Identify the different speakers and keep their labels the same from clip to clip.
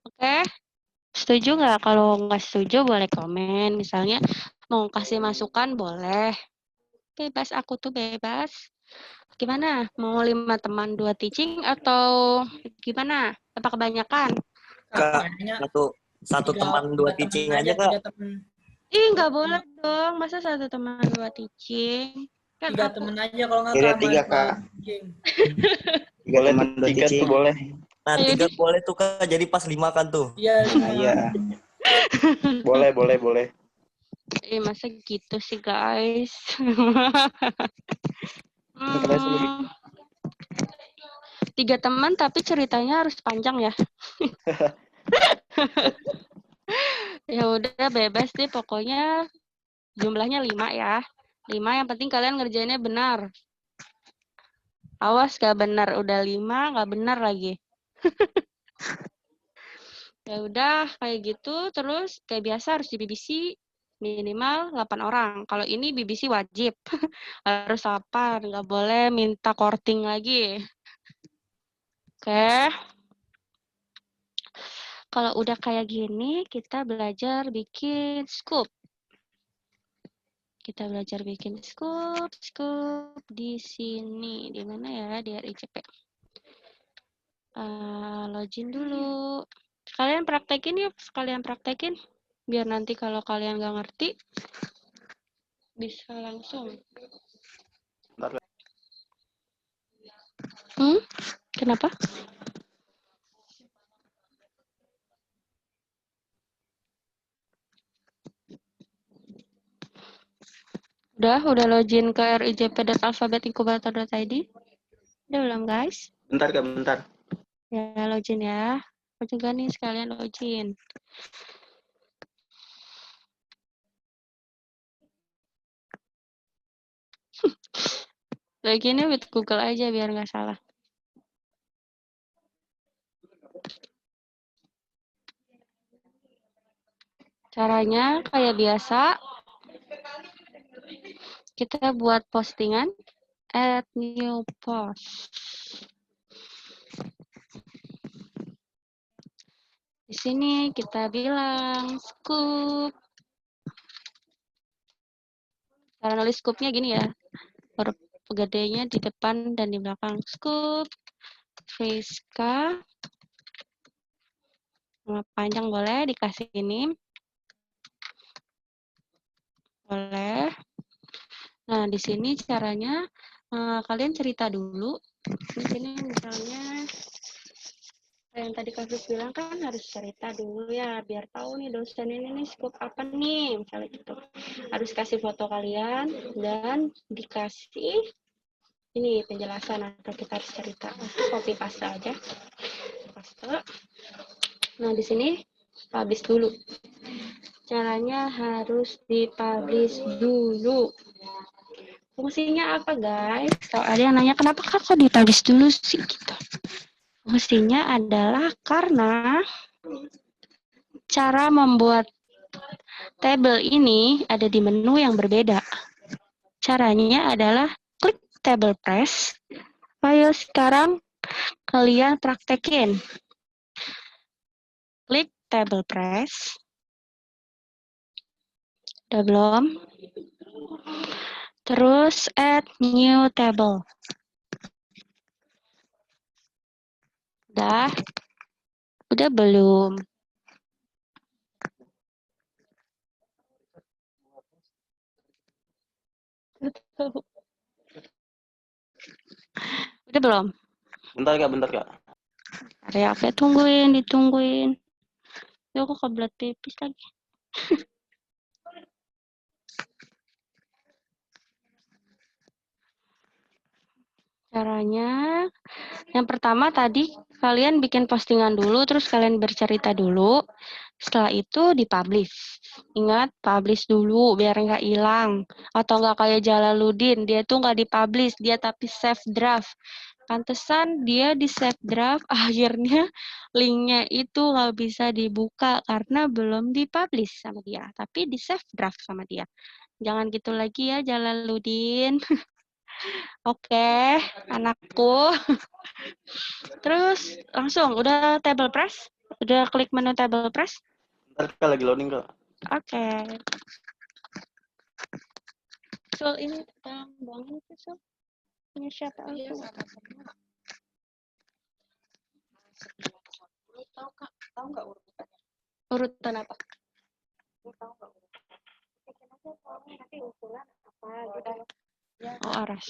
Speaker 1: Oke, setuju nggak? Kalau nggak setuju boleh komen. Misalnya mau kasih masukan boleh. Bebas, aku tuh bebas. Gimana? Mau 5 teman 2 teaching atau gimana? Apa kebanyakan?
Speaker 2: Kak, satu teman 2
Speaker 3: tiga
Speaker 2: teaching
Speaker 3: temen
Speaker 2: aja, Kak.
Speaker 3: 3 temen.
Speaker 1: Nggak boleh dong. Masa 1 teman 2 teaching? Kan
Speaker 3: 3
Speaker 1: aku
Speaker 3: temen aja kalau nggak
Speaker 4: Iya,
Speaker 3: Kak,
Speaker 4: 3,
Speaker 3: Kak.
Speaker 4: Kak. Boleh
Speaker 2: teman 2
Speaker 4: 3
Speaker 2: teaching.
Speaker 4: tuh boleh.
Speaker 2: Nah, 3 boleh tuh, Kak. Jadi pas 5 kan tuh.
Speaker 3: Iya, 5.
Speaker 4: Iya. Boleh.
Speaker 1: Masa gitu sih, guys.
Speaker 4: Lebih
Speaker 1: 3 teman tapi ceritanya harus panjang ya. Ya udah bebas deh pokoknya jumlahnya 5 ya. 5 yang penting kalian ngerjainnya benar. Awas gak benar udah 5 gak benar lagi. Ya udah kayak gitu terus kayak biasa harus di BBC minimal 8 orang. Kalau ini BBC wajib harus 8, nggak boleh minta korting lagi. Oke. Kalau udah kayak gini kita belajar bikin scoop. Kita belajar bikin scoop di sini. Di mana ya? Di RICP. Login dulu. Kalian praktekin yuk, sekalian praktekin. Biar nanti kalau kalian nggak ngerti, bisa langsung. Kenapa? Udah login ke rijp.alfabetinkubator.id? Udah belum, guys?
Speaker 4: Bentar, Kak, bentar.
Speaker 1: Ya, login ya. Aku juga nih sekalian login. Loginnya with Google aja biar nggak salah. Caranya kayak biasa, kita buat postingan, add new post. Di sini kita bilang scoop. Cara nulis scoopnya gini ya, huruf gedenya di depan dan di belakang. Scoop, Friska, nama panjang boleh dikasih ini. Boleh. Nah, di sini caranya kalian cerita dulu. Di sini misalnya yang tadi Kak Fris bilang kan harus cerita dulu ya, biar tahu nih dosen ini nih scoop apa nih, misalnya gitu. Harus kasih foto kalian dan dikasih ini penjelasan atau kita harus cerita. Copy paste aja. Paste. Nah, di sini publish dulu. Caranya harus dipublish dulu. Fungsinya apa, guys? Kalau ada yang nanya, kenapa kok dipublish dulu sih? Gitu. Fungsinya adalah karena cara membuat tabel ini ada di menu yang berbeda. Caranya adalah klik table press. Ayo sekarang kalian praktekin. Klik table press. Udah belum? Terus add new table. Udah belum? Udah belum?
Speaker 4: Bentar, Kak.
Speaker 1: Ya, oke, ditungguin. Ya, aku kebelet pipis lagi. Caranya, yang pertama tadi kalian bikin postingan dulu, terus kalian bercerita dulu. Setelah itu dipublish. Ingat, publish dulu biar nggak hilang. Atau nggak kayak Jalaluddin, dia tuh nggak dipublish, dia tapi save draft. Pantesan dia di save draft, akhirnya linknya itu nggak bisa dibuka karena belum dipublish sama dia. Tapi di save draft sama dia. Jangan gitu lagi ya, Jalaluddin. Oke, anakku. Terus langsung udah table press? Udah klik menu table press?
Speaker 4: Bentar Kak, lagi loading Kak.
Speaker 1: Oke. So ini bangun so. Ini siapa aku? Tahu nggak urutannya? Urutan apa? Tahu nggak urutan? Oh, aras.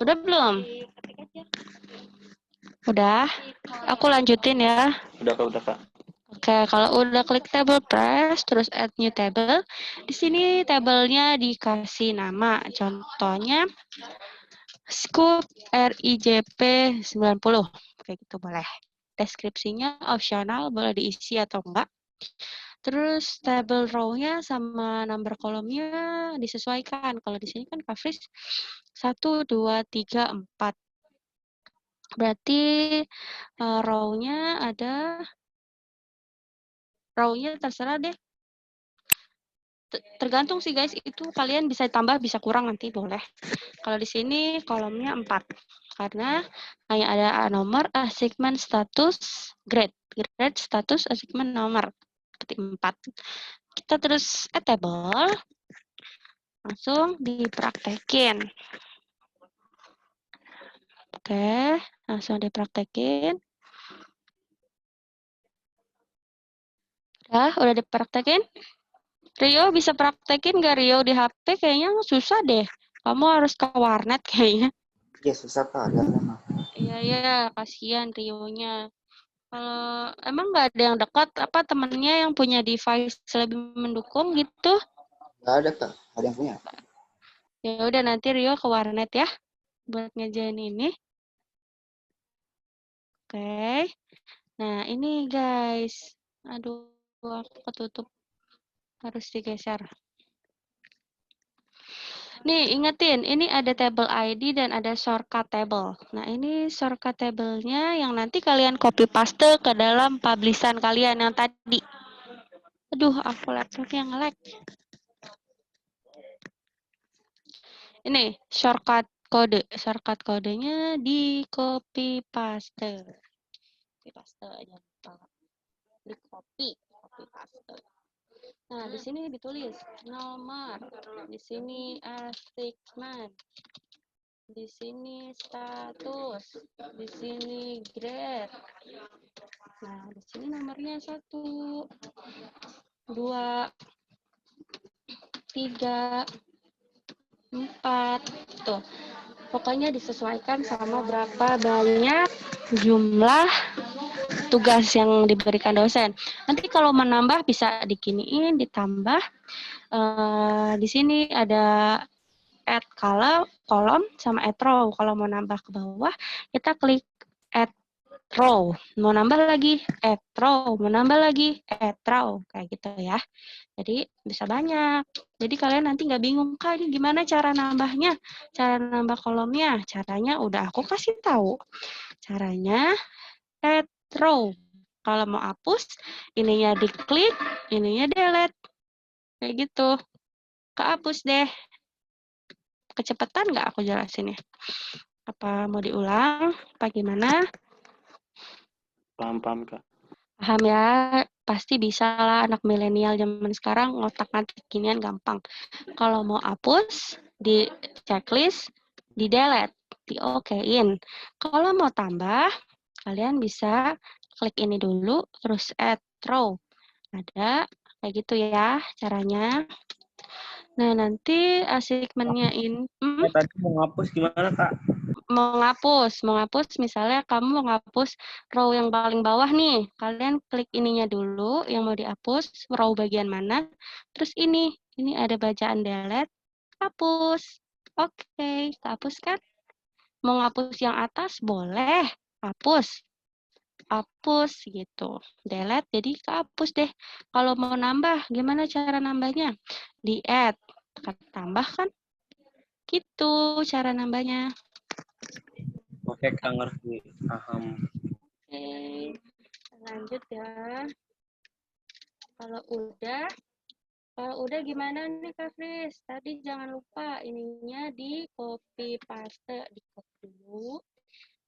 Speaker 1: Udah belum? Udah. Aku lanjutin ya.
Speaker 4: Udah Kak.
Speaker 1: Oke, kalau udah klik table press, terus add new table, di sini tabelnya dikasih nama. Contohnya, scoop RIJP 90. Kayak gitu boleh. Deskripsinya opsional, boleh diisi atau enggak. Terus table row-nya sama number kolomnya disesuaikan. Kalau di sini kan coverage 1, 2, 3, 4. Berarti row-nya ada, row-nya terserah deh. Tergantung sih guys, itu kalian bisa tambah, bisa kurang nanti boleh. Kalau di sini kolomnya 4. Karena hanya ada nomor, assignment, status, grade. Grade, status, assignment, nomor. Seperti 4. Kita terus add table. Langsung dipraktekin. Oke, langsung dipraktekin. Udah dipraktekin? Rio bisa praktekin nggak Rio di HP? Kayaknya susah deh. Kamu harus ke warnet kayaknya.
Speaker 3: Iya susah Kak, ada lama.
Speaker 1: Iya, kasihan Rio-nya. Kalau emang nggak ada yang dekat, apa temennya yang punya device lebih mendukung gitu?
Speaker 3: Nggak ada Kak, ada yang punya.
Speaker 1: Ya udah nanti Rio ke warnet ya buat ngerjain ini. Oke. Nah ini guys, aduh aku ketutup, harus digeser. Nih, ingetin, ini ada table ID dan ada shortcut table. Nah, ini shortcut table-nya yang nanti kalian copy paste ke dalam publishan kalian yang tadi. Aduh, aku laptopnya nge-lag. Ini shortcut kode. Shortcut kodenya di copy paste. Copy paste aja. Di copy paste. Nah, di sini ditulis nomor. Di sini assignment. Di sini status, di sini grade. Nah, di sini nomornya 1, 2, 3, 4. Tuh. Pokoknya disesuaikan sama berapa banyak jumlah tugas yang diberikan dosen. Nanti kalau menambah bisa dikiniin, ditambah. Di sini ada add kolom sama add row. Kalau mau nambah ke bawah, kita klik add row. Mau nambah lagi add row, mau nambah lagi add row, kayak gitu ya. Jadi bisa banyak. Jadi kalian nanti nggak bingung, Kak, ini gimana cara nambahnya? Cara nambah kolomnya? Caranya udah aku kasih tahu. Caranya add row. Kalau mau hapus, ininya diklik, ininya delete. Kayak gitu. Kehapus deh. Kecepatan nggak aku jelasinnya? Apa mau diulang? Apa gimana?
Speaker 4: Paham Kak.
Speaker 1: Paham ya? Pasti bisa lah anak milenial zaman sekarang ngotak-ngatik ginian gampang. Kalau mau hapus, di checklist, di delete, di okein. Kalau mau tambah, kalian bisa klik ini dulu, terus add row. Ada, kayak gitu ya caranya. Nah, nanti assignment-nya ini...
Speaker 5: Tadi mau ngapus gimana Kak?
Speaker 1: mau ngapus misalnya kamu mau ngapus row yang paling bawah nih, kalian klik ininya dulu yang mau dihapus, row bagian mana, terus ini ada bacaan delete, hapus. Oke, hapus kan? Mau ngapus yang atas boleh, hapus gitu, delete jadi kehapus deh. Kalau mau nambah, gimana cara nambahnya? Di add, tambah kan? Gitu cara nambahnya.
Speaker 5: Oke Kak, ngerti. Paham.
Speaker 1: Oke, lanjut ya. Kalau udah, Kalau udah gimana nih Kak Fris? Tadi jangan lupa ininya di copy paste, di copy dulu.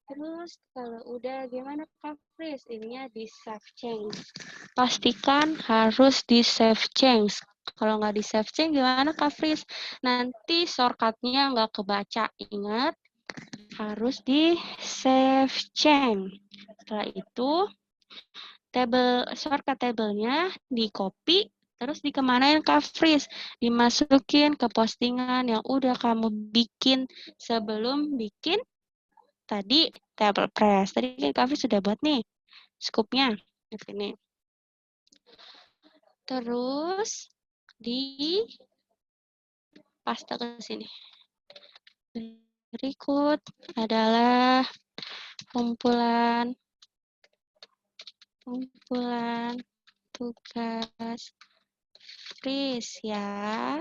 Speaker 1: Terus kalau udah gimana Kak Fris? Ininya di save change. Pastikan harus di save change. Kalau nggak di save change gimana Kak Fris? Nanti shortcut-nya nggak kebaca. Ingat, harus di save change. Setelah itu, shortcut table-nya di copy, terus dikemanain Kak Fris? Dimasukin ke postingan yang udah kamu bikin sebelum bikin tadi table press. Tadi kan Kak Fris sudah buat nih scoop-nya di sini. Terus di paste ke sini. Berikut adalah kumpulan tugas Fris ya.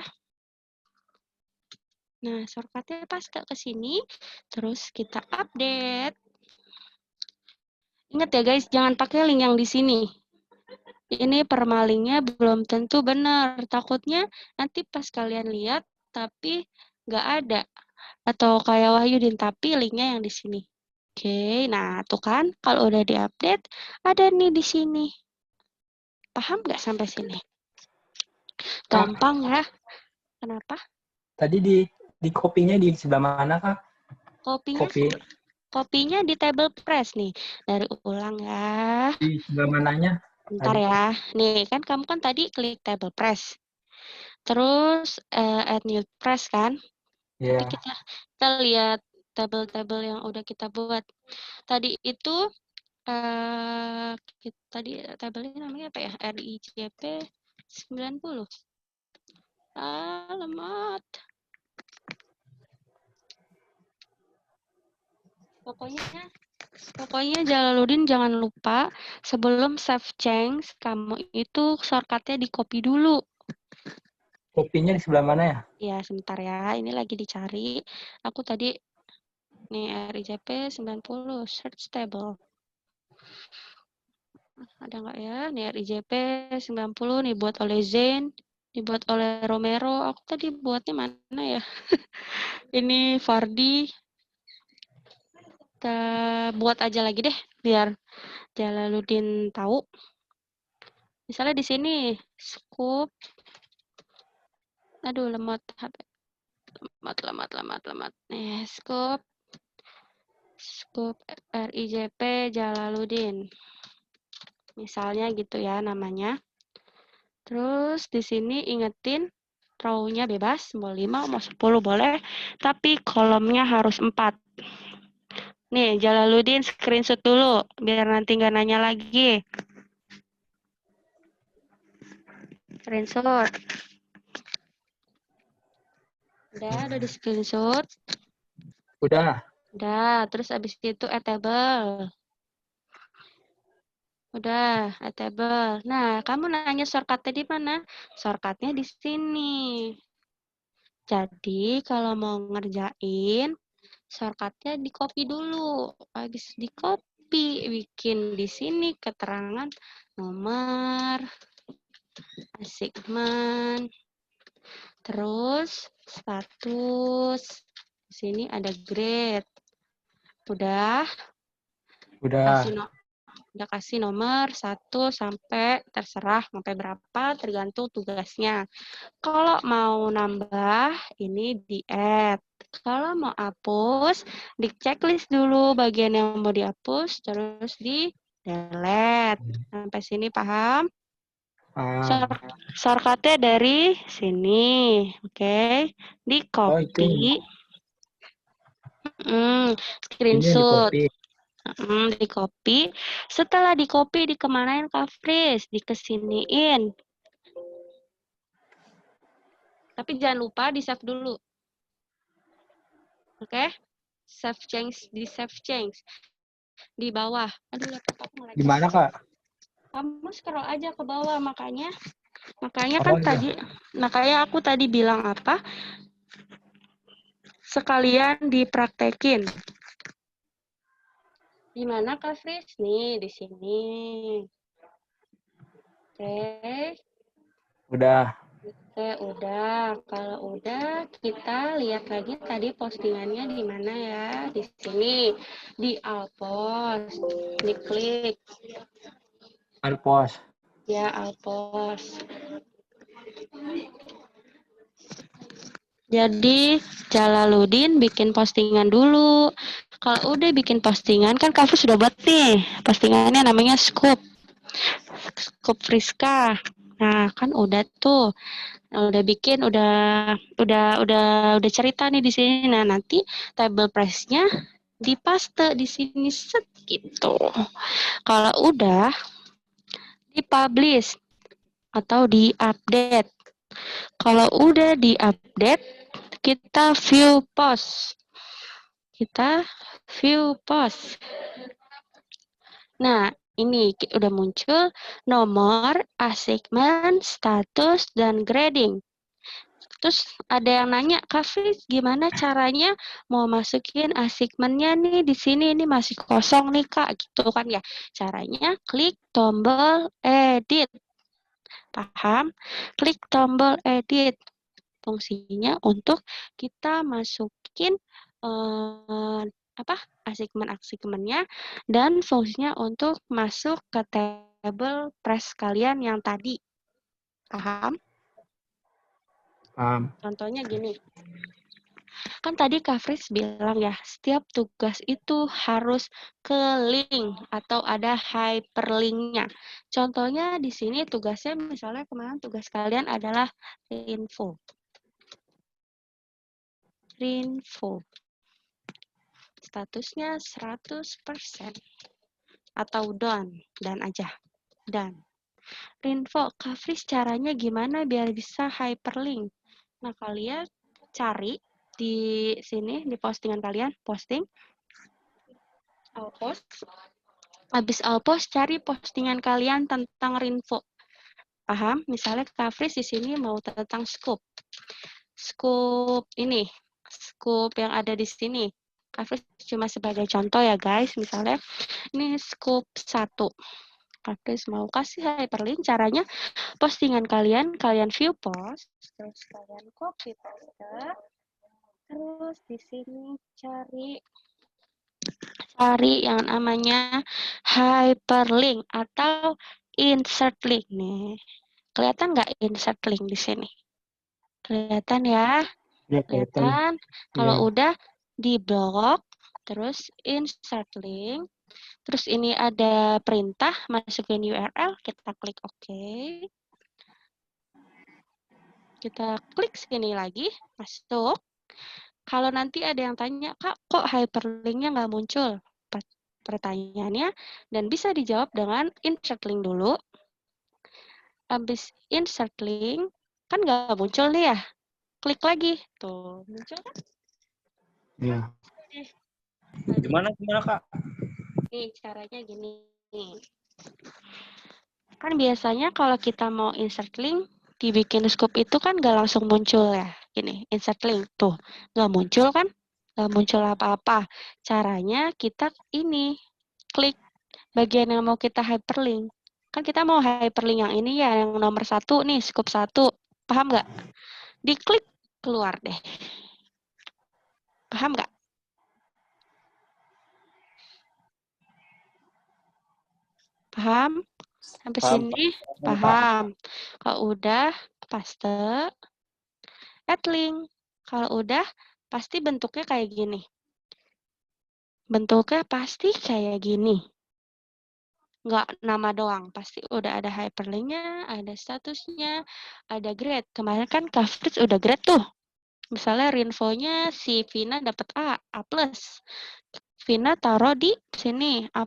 Speaker 1: Nah, shortcut-nya paste ke sini, terus kita update. Ingat ya guys, jangan pakai link yang di sini. Ini permalingnya belum tentu benar. Takutnya nanti pas kalian lihat, tapi nggak ada. Atau kayak Wahyudin, tapi linknya yang di sini. Oke, nah tuh kan, kalau udah diupdate, ada nih di sini. Paham nggak sampai sini? Gampang ya. Kenapa?
Speaker 6: Tadi di kopinya di sebelah mana, Kak?
Speaker 1: Kopinya di table press nih. Dari ulang ya.
Speaker 6: Di sebelah mananya?
Speaker 1: Bentar ya. Nih, kan kamu kan tadi klik table press. Terus add new press kan?
Speaker 6: Iya.
Speaker 1: Nanti kita lihat tabel-tabel yang udah kita buat. Tadi itu tadi tabelnya namanya apa ya? RIJP 90. Alamat. Pokoknya Jalaluddin jangan lupa sebelum save change kamu itu shortcut-nya di copy dulu.
Speaker 6: Kopinya di sebelah mana ya?
Speaker 1: Ya, sebentar ya. Ini lagi dicari. Aku tadi nih RIJP 90 search table. Ada nggak ya? Nih RIJP 90 nih buat oleh Zain, dibuat oleh Romero. Aku tadi buatnya mana ya? Ini Fardi. Kita buat aja lagi deh biar Jalaluddin tahu. Misalnya di sini scoop. Aduh, lemot HP. Lemot. Nih, scoop RIJP Jalaluddin. Misalnya gitu ya namanya. Terus di sini ingetin row-nya bebas, mau 5, mau 10 boleh, tapi kolomnya harus 4. Nih, Jalaluddin screenshot dulu, biar nanti nggak nanya lagi. Screenshot. Udah di screenshot.
Speaker 6: Udah.
Speaker 1: Udah, terus abis itu add table. Udah, add table. Nah, kamu nanya shortcut-nya di mana? Shortcut-nya di sini. Jadi, kalau mau ngerjain, shortcut-nya di copy dulu. Habis di copy, bikin di sini keterangan nomor, assignment, terus status. Di sini ada grade. Udah kasih nomor 1 sampai terserah sampai berapa tergantung tugasnya. Kalau mau nambah ini di add. Kalau mau hapus di checklist dulu bagian yang mau dihapus terus di delete. Sampai sini paham? Shortcut-nya dari sini. Oke. Di copy. Screenshot. Di copy. Setelah di copy dikemanain Kak Fris? Dikesiniin. Tapi jangan lupa di save dulu. Oke? Save change, di save change. Di bawah. Aduh, laptop aku nge-lag.
Speaker 6: Di mana, Kak?
Speaker 1: Kamu scroll aja ke bawah, makanya kan tadi, makanya aku tadi bilang apa? Sekalian dipraktekin. Di mana Kak Fris? Nih, di sini. Oke.
Speaker 6: Udah.
Speaker 1: Oke, udah. Kalau udah, kita lihat lagi tadi postingannya di mana ya? Di sini, di Alpos. Diklik.
Speaker 6: Alpos.
Speaker 1: Ya, Alpos. Jadi, Jalaluddin bikin postingan dulu. Kalau udah bikin postingan, kan Kak sudah buat nih. Postingannya namanya Scoop. Scoop Friska. Nah, kan udah tuh. Udah bikin, udah cerita nih di sini. Nah, nanti table price-nya dipaste di sini set gitu. Kalau udah dipublish atau diupdate. Kalau udah diupdate, kita view post. Kita view post. Nah, ini udah muncul nomor, assignment, status, dan grading. Terus ada yang nanya, Kak Fris, gimana caranya mau masukin assignment-nya nih di sini, ini masih kosong nih Kak, gitu kan ya. Caranya klik tombol edit. Paham? Klik tombol edit. Fungsinya untuk kita masukin assignment-nya dan fungsinya untuk masuk ke table press kalian yang tadi. Paham? Contohnya gini. Kan tadi Kak Fris bilang ya, setiap tugas itu harus ke link atau ada hyperlink-nya. Contohnya di sini tugasnya misalnya kemarin tugas kalian adalah info. Statusnya 100% atau done aja. Done. Info, Kak Fris caranya gimana biar bisa hyperlink? Nah, kalian cari di sini, di postingan kalian, posting, Alpos. Habis Alpos, cari postingan kalian tentang Rinfo. Paham? Misalnya Kak Fris di sini mau tentang scoop. Scoop ini, scoop yang ada di sini. Kak Fris cuma sebagai contoh ya guys. Misalnya ini scoop 1. Kak Fris mau kasih hyperlink, caranya postingan kalian view post, terus kalian copy paste, terus di sini cari yang namanya hyperlink atau insert link nih. Kelihatan nggak insert link di sini? Kelihatan ya? Kelihatan. Kalau udah di blok, terus insert link, terus ini ada perintah masukin URL, kita klik OK. Kita klik sini lagi, masuk. Kalau nanti ada yang tanya, Kak, kok hyperlink-nya nggak muncul? Pertanyaannya, dan bisa dijawab dengan insert link dulu. Habis insert link, kan nggak muncul nih ya? Klik lagi. Tuh, muncul kan?
Speaker 6: Iya.
Speaker 5: Gimana Kak?
Speaker 1: Nih, caranya gini. Kan biasanya kalau kita mau insert link, dibikin scoop itu kan nggak langsung muncul ya. Gini, insert link. Tuh, nggak muncul kan? Nggak muncul apa-apa. Caranya kita ini, klik bagian yang mau kita hyperlink. Kan kita mau hyperlink yang ini ya, yang nomor 1 nih, scoop 1. Paham nggak? Diklik, keluar deh. Paham nggak? Paham? Sampai sini? Paham. Kalau udah, paste, add link. Kalau udah, pasti bentuknya kayak gini. Bentuknya pasti kayak gini. Nggak nama doang, pasti udah ada hyperlink-nya, ada statusnya, ada grade. Kemarin kan Kak Fritz udah grade tuh. Misalnya Rinfo-nya si Vina dapat A+. Vina taruh di sini, A+.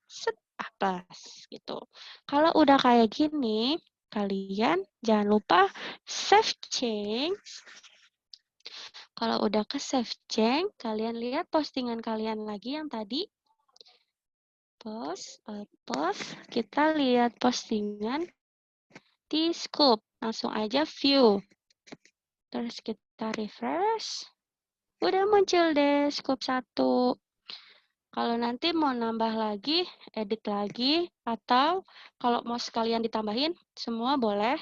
Speaker 1: Set, A+, gitu. Kalau udah kayak gini, kalian jangan lupa save change. Kalau udah ke save change, kalian lihat postingan kalian lagi yang tadi. Post, kita lihat postingan di scoop. Langsung aja view. Terus kita refresh. Udah muncul deh scoop 1. Kalau nanti mau nambah lagi, edit lagi, atau kalau mau sekalian ditambahin, semua boleh.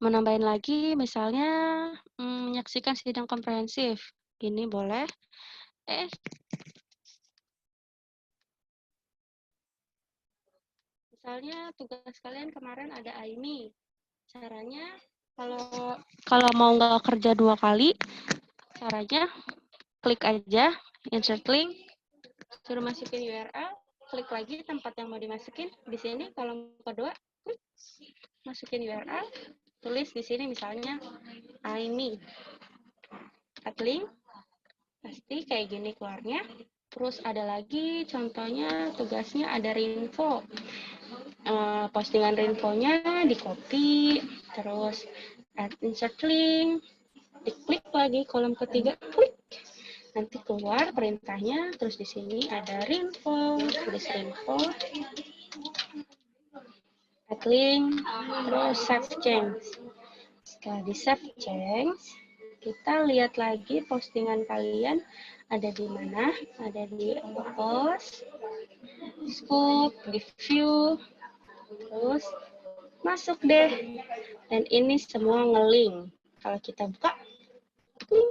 Speaker 1: Mau nambahin lagi, misalnya menyaksikan sidang komprehensif. Ini boleh. Misalnya tugas kalian kemarin ada AIMI. Caranya kalau mau nggak kerja 2 kali, caranya klik aja insert link, suruh masukin URL, klik lagi tempat yang mau dimasukin. Di sini kolom kedua, klik masukin URL, tulis di sini misalnya AIMI. Add link, pasti kayak gini keluarnya. Terus ada lagi contohnya tugasnya ada Rinfo. Postingan Rinfonya di copy, terus add insert link, diklik lagi kolom ketiga, klik. Nanti keluar perintahnya, terus di sini ada Rinfo, tulis Rinfo, add link, terus save change. Setelah di save change, kita lihat lagi postingan kalian ada di mana, ada di post, scoop, di view, terus masuk deh. Dan ini semua nge-link. Kalau kita buka, klik,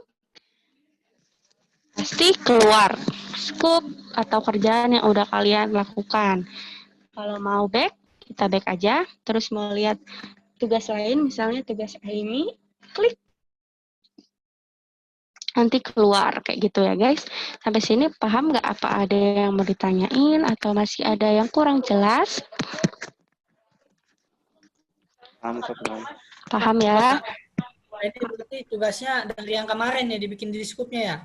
Speaker 1: pasti keluar scoop atau kerjaan yang udah kalian lakukan. Kalau mau back, kita back aja. Terus mau lihat tugas lain, misalnya tugas ini, klik. Nanti keluar kayak gitu ya guys. Sampai sini paham nggak, apa ada yang mau ditanyain atau masih ada yang kurang jelas?
Speaker 4: Paham, Kak, paham.
Speaker 1: Paham ya?
Speaker 7: Itu berarti tugasnya dari yang kemarin ya dibikin di skupnya ya?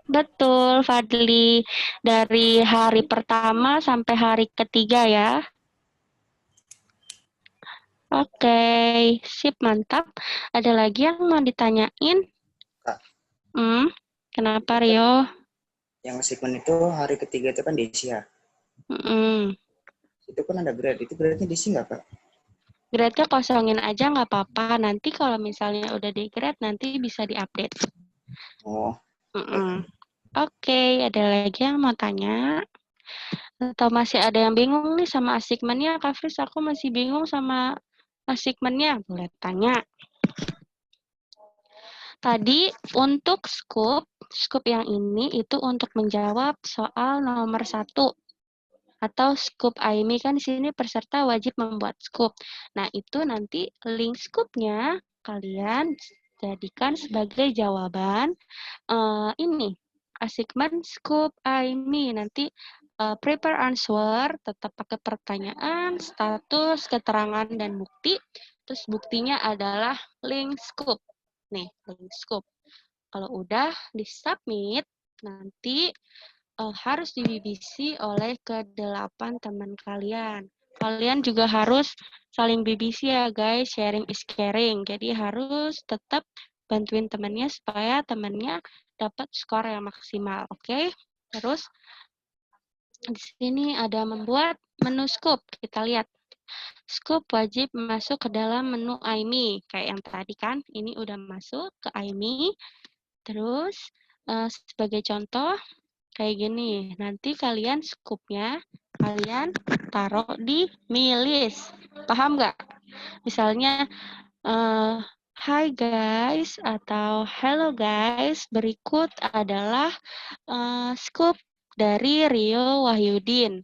Speaker 1: Betul, Fadli. Dari hari pertama sampai hari ketiga ya. Oke, sip, mantap. Ada lagi yang mau ditanyain?
Speaker 3: Kak.
Speaker 1: Kenapa, Rio?
Speaker 3: Yang segmen itu hari ketiga itu kan diisi ya. Itu kan ada grade. Itu grade-nya diisi nggak, Kak?
Speaker 1: Grade-nya kosongin aja nggak apa-apa. Nanti kalau misalnya udah di-grade, nanti bisa di-update.
Speaker 3: Oh.
Speaker 1: Oke, ada lagi yang mau tanya? Atau masih ada yang bingung nih sama assignment-nya? Kak Fris, aku masih bingung sama assignment-nya. Boleh tanya. Tadi untuk scoop yang ini itu untuk menjawab soal nomor 1. Atau scoop AIMI kan di sini peserta wajib membuat scoop. Nah, itu nanti link scoop-nya kalian jadikan sebagai jawaban ini assignment scoop AIMI. Nanti prepare answer tetap pakai pertanyaan, status, keterangan dan bukti. Terus buktinya adalah link scoop. Nih, link scoop. Kalau udah di-submit, nanti harus di BBC oleh ke-8 teman kalian. Kalian juga harus saling BBC ya guys, sharing is caring. Jadi harus tetap bantuin temannya supaya temannya dapat skor yang maksimal, oke? Terus di sini ada membuat menu scoop. Kita lihat. Scoop wajib masuk ke dalam menu AIMI. Kayak yang tadi kan, ini udah masuk ke AIMI. Terus sebagai contoh, kayak gini, nanti kalian scoop-nya kalian taruh di milis. Paham nggak? Misalnya, hi guys, atau hello guys, berikut adalah scoop dari Rio Wahyudin.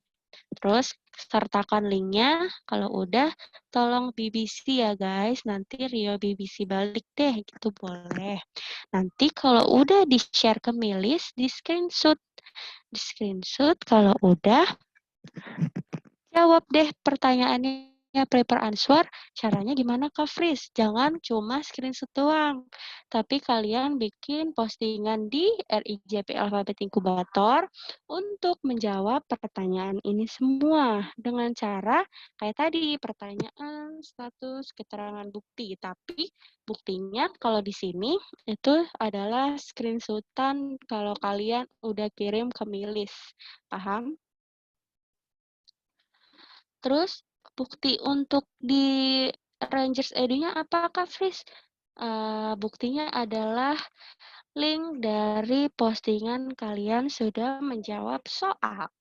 Speaker 1: Terus sertakan linknya, kalau udah tolong BBC ya guys, nanti Rio BBC balik deh, gitu boleh. Nanti kalau udah di-share ke milis, di-screenshot. Kalau udah, jawab deh pertanyaannya, prepare answer. Caranya gimana Kak Fris? Jangan cuma screenshot doang, tapi kalian bikin postingan di RIJP Alfabet Inkubator untuk menjawab pertanyaan ini semua dengan cara kayak tadi, pertanyaan, status, keterangan, bukti. Tapi buktinya kalau di sini itu adalah screenshotan kalau kalian udah kirim ke milis. Paham? Terus bukti untuk di Rangers Edu-nya apa Kak Fris? Buktinya adalah link dari postingan kalian sudah menjawab soal.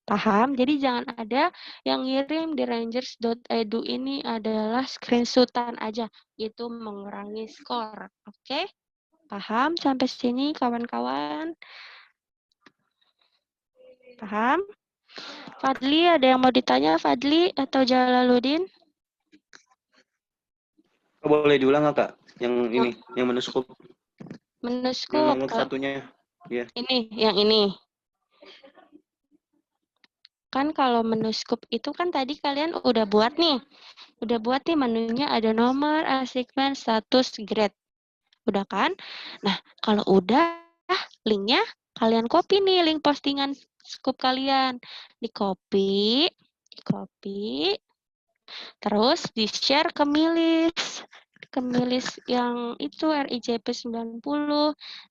Speaker 1: Paham? Jadi jangan ada yang ngirim di rangers.edu ini adalah screenshotan aja. Itu mengurangi skor. Oke? Paham sampai sini kawan-kawan? Paham? Fadli, ada yang mau ditanya Fadli atau Jalaluddin?
Speaker 4: Boleh diulang nggak, Kak? Yang ini, yang menuskop. Yang
Speaker 1: Menuskop.
Speaker 4: nomor satunya. Ya.
Speaker 1: Ini, yang ini. Kan kalau menuskop itu kan tadi kalian udah buat nih. Udah buat nih menunya ada nomor, assignment, status, grade. Udah kan? Nah, kalau udah linknya kalian copy nih link postingan scoop kalian. Di copy, terus di-share ke milis. Ke milis yang itu RIJP 90.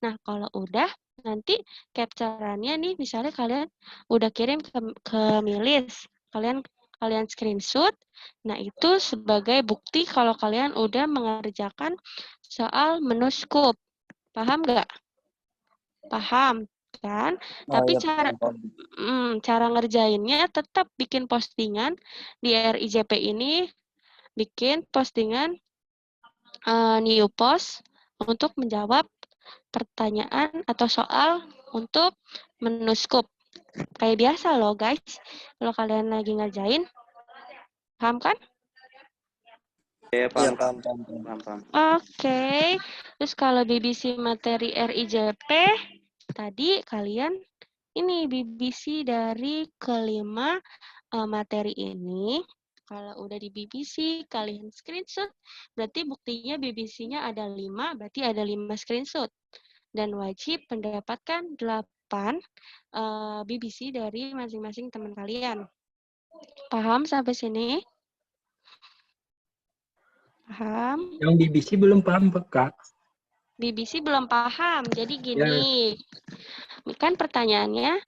Speaker 1: Nah, kalau udah nanti capture-annya nih misalnya kalian udah kirim ke milis. Kalian screenshot. Nah, itu sebagai bukti kalau kalian udah mengerjakan soal menu scoop. Paham nggak? Paham, kan? Tapi
Speaker 2: iya,
Speaker 1: cara ngerjainnya tetap bikin postingan di RIJP ini, bikin postingan new post untuk menjawab pertanyaan atau soal untuk menu scoop. Kayak biasa loh guys, kalau kalian lagi ngerjain. Paham kan?
Speaker 4: Ya,
Speaker 2: Iya,
Speaker 4: paham.
Speaker 2: paham.
Speaker 1: Oke. Terus kalau BBC materi RIJP, tadi kalian ini BBC dari kelima materi ini. Kalau udah di BBC, kalian screenshot, berarti buktinya BBC-nya ada 5, berarti ada 5 screenshot. Dan wajib mendapatkan 8 BBC dari masing-masing teman kalian. Paham sampai sini? Paham?
Speaker 6: Yang BBC belum paham, Kak.
Speaker 1: BBC belum paham, jadi gini. Kan pertanyaannya,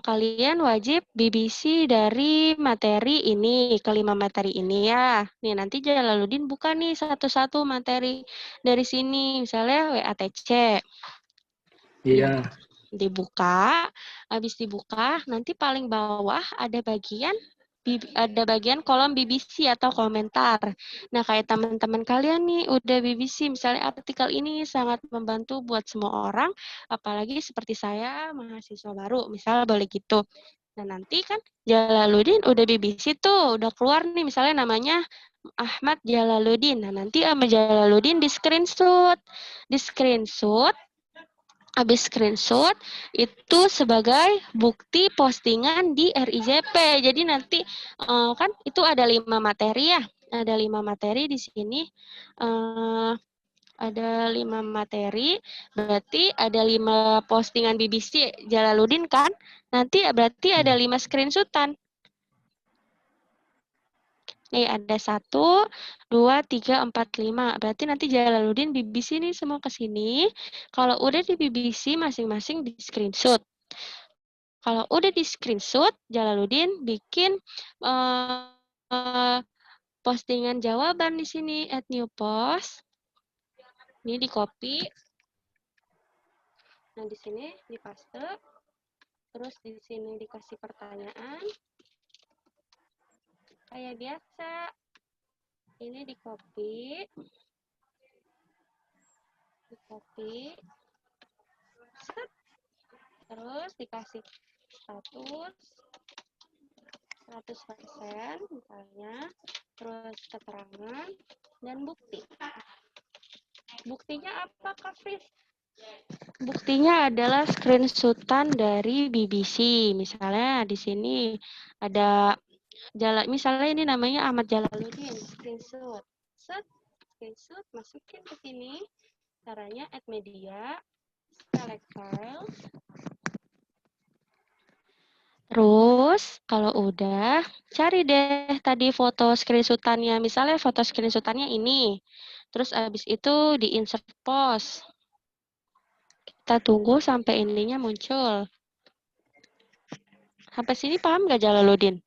Speaker 1: kalian wajib BBC dari materi ini, kelima materi ini ya. Nih, nanti Jalaluddin buka nih satu-satu materi dari sini, misalnya WATC.
Speaker 6: Iya.
Speaker 1: Dibuka, habis dibuka, nanti paling bawah ada bagian kolom BBC atau komentar. Nah, kayak teman-teman kalian nih udah BBC, misalnya artikel ini sangat membantu buat semua orang, apalagi seperti saya, mahasiswa baru, misalnya boleh gitu. Nah, nanti kan Jalaluddin udah BBC tuh, udah keluar nih, misalnya namanya Ahmad Jalaluddin. Nah, nanti sama Jalaluddin di screenshot. Habis screenshot itu sebagai bukti postingan di RIJP. Jadi nanti kan itu ada 5 materi ya. Ada 5 materi di sini. Ada 5 materi, berarti ada 5 postingan BBC Jalaluddin kan? Nanti berarti ada 5 screenshotan. Nih ada 1, 2, 3, 4, 5. Berarti nanti Jalaluddin BBC nih semua ke sini. Kalau udah di BBC masing-masing di screenshot. Kalau udah di screenshot, Jalaluddin bikin postingan jawaban di sini add new post. Ini di copy. Nah di sini di paste. Terus di sini dikasih pertanyaan. Kayak biasa. Ini di copy. Terus dikasih status 100% misalnya, terus keterangan dan bukti. Buktinya apa, Kak Fris? Buktinya adalah screenshotan dari BBC. Misalnya di sini ada misalnya ini namanya Ahmad Jalaluddin, screenshot. Screenshot masukin ke sini. Caranya add media, select file. Terus kalau udah cari deh tadi foto screenshotannya. Misalnya foto screenshotannya ini. Terus abis itu di insert post. Kita tunggu sampai ininya muncul. Sampai sini paham nggak Jalaluddin?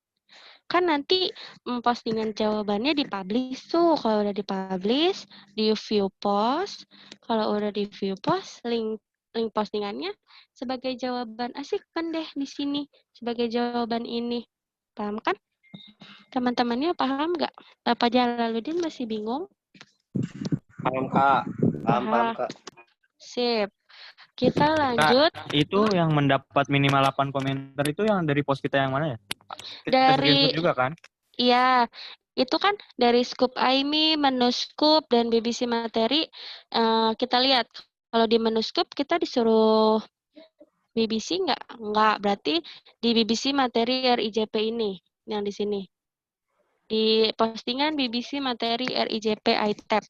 Speaker 1: Kan nanti postingan jawabannya dipublish tuh. Kalau udah dipublish, di view post. Kalau udah di view post, link link postingannya sebagai jawaban. Asik kan deh di sini sebagai jawaban ini. Paham kan? Teman-temannya paham nggak? Bapak Jalaluddin masih bingung?
Speaker 5: Paham, Kak.
Speaker 4: Paham, Kak.
Speaker 1: Sip. Kita lanjut.
Speaker 5: Itu yang mendapat minimal 8 komentar itu yang dari post kita yang mana ya? Kita
Speaker 1: Dari
Speaker 5: screenshot juga kan?
Speaker 1: Iya, itu kan dari Scoop Aimi, menu Scoop, dan BBC Materi. Kita lihat, kalau di menu Scoop kita disuruh BBC nggak? Nggak, berarti di BBC Materi RIJP ini, yang di sini. Di postingan BBC Materi RIJP iTab.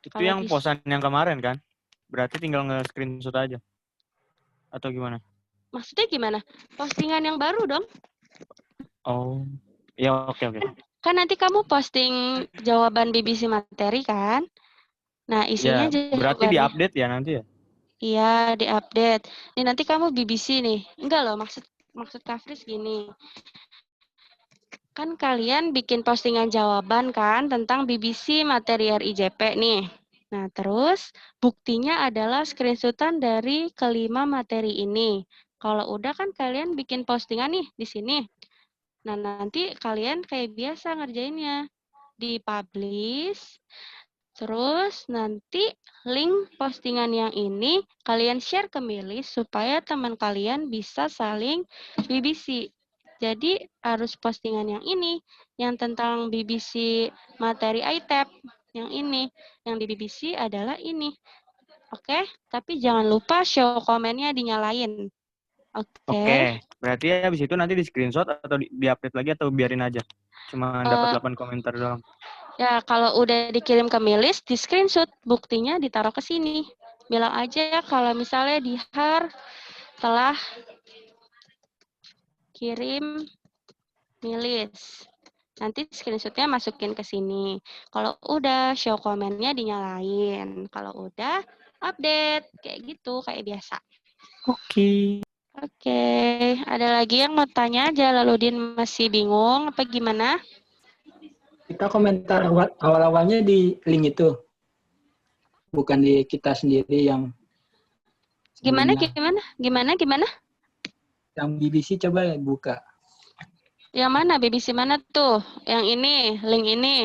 Speaker 5: Itu
Speaker 1: Kalau
Speaker 5: yang
Speaker 1: di-
Speaker 5: posan yang kemarin kan? Berarti tinggal nge-screenshot aja. Atau gimana?
Speaker 1: Maksudnya gimana? Postingan yang baru dong.
Speaker 5: Oh. Ya, oke.
Speaker 1: Kan nanti kamu posting jawaban BBC Materi kan? Nah, isinya
Speaker 5: Ya, berarti
Speaker 1: jawabannya.
Speaker 5: di-update ya nanti ya?
Speaker 1: Iya, diupdate. Nih nanti kamu BBC nih. Enggak loh, maksud Kak Fris gini. Kan kalian bikin postingan jawaban kan tentang BBC materi RIJP nih. Nah, terus buktinya adalah screenshotan dari kelima materi ini. Kalau udah kan kalian bikin postingan nih di sini. Nah, nanti kalian kayak biasa ngerjainnya. Di-publish. Terus nanti link postingan yang ini kalian share ke Milis supaya teman kalian bisa saling BBC. Jadi harus postingan yang ini, yang tentang BBC materi iTab, yang ini. Yang di BBC adalah ini. Oke, tapi jangan lupa show komennya dinyalain.
Speaker 5: Oke. Berarti habis itu nanti di-screenshot atau di-update lagi atau biarin aja? Cuma dapat 8 komentar doang.
Speaker 1: Ya, kalau udah dikirim ke Milis, di screenshot, buktinya ditaruh ke sini. Bilang aja ya kalau misalnya di Har telah kirim Milis. Nanti screenshotnya masukin ke sini. Kalau udah, show komennya dinyalain. Kalau udah, update. Kayak gitu, kayak biasa.
Speaker 5: Oke.
Speaker 1: Oke, ada lagi yang mau tanya? Jalaluddin masih bingung apa gimana?
Speaker 6: Kita komentar awal-awalnya di link itu. Bukan di kita sendiri yang
Speaker 1: Gimana?
Speaker 6: Yang BBC coba ya buka.
Speaker 1: Yang mana? BBC mana tuh? Yang ini, link ini.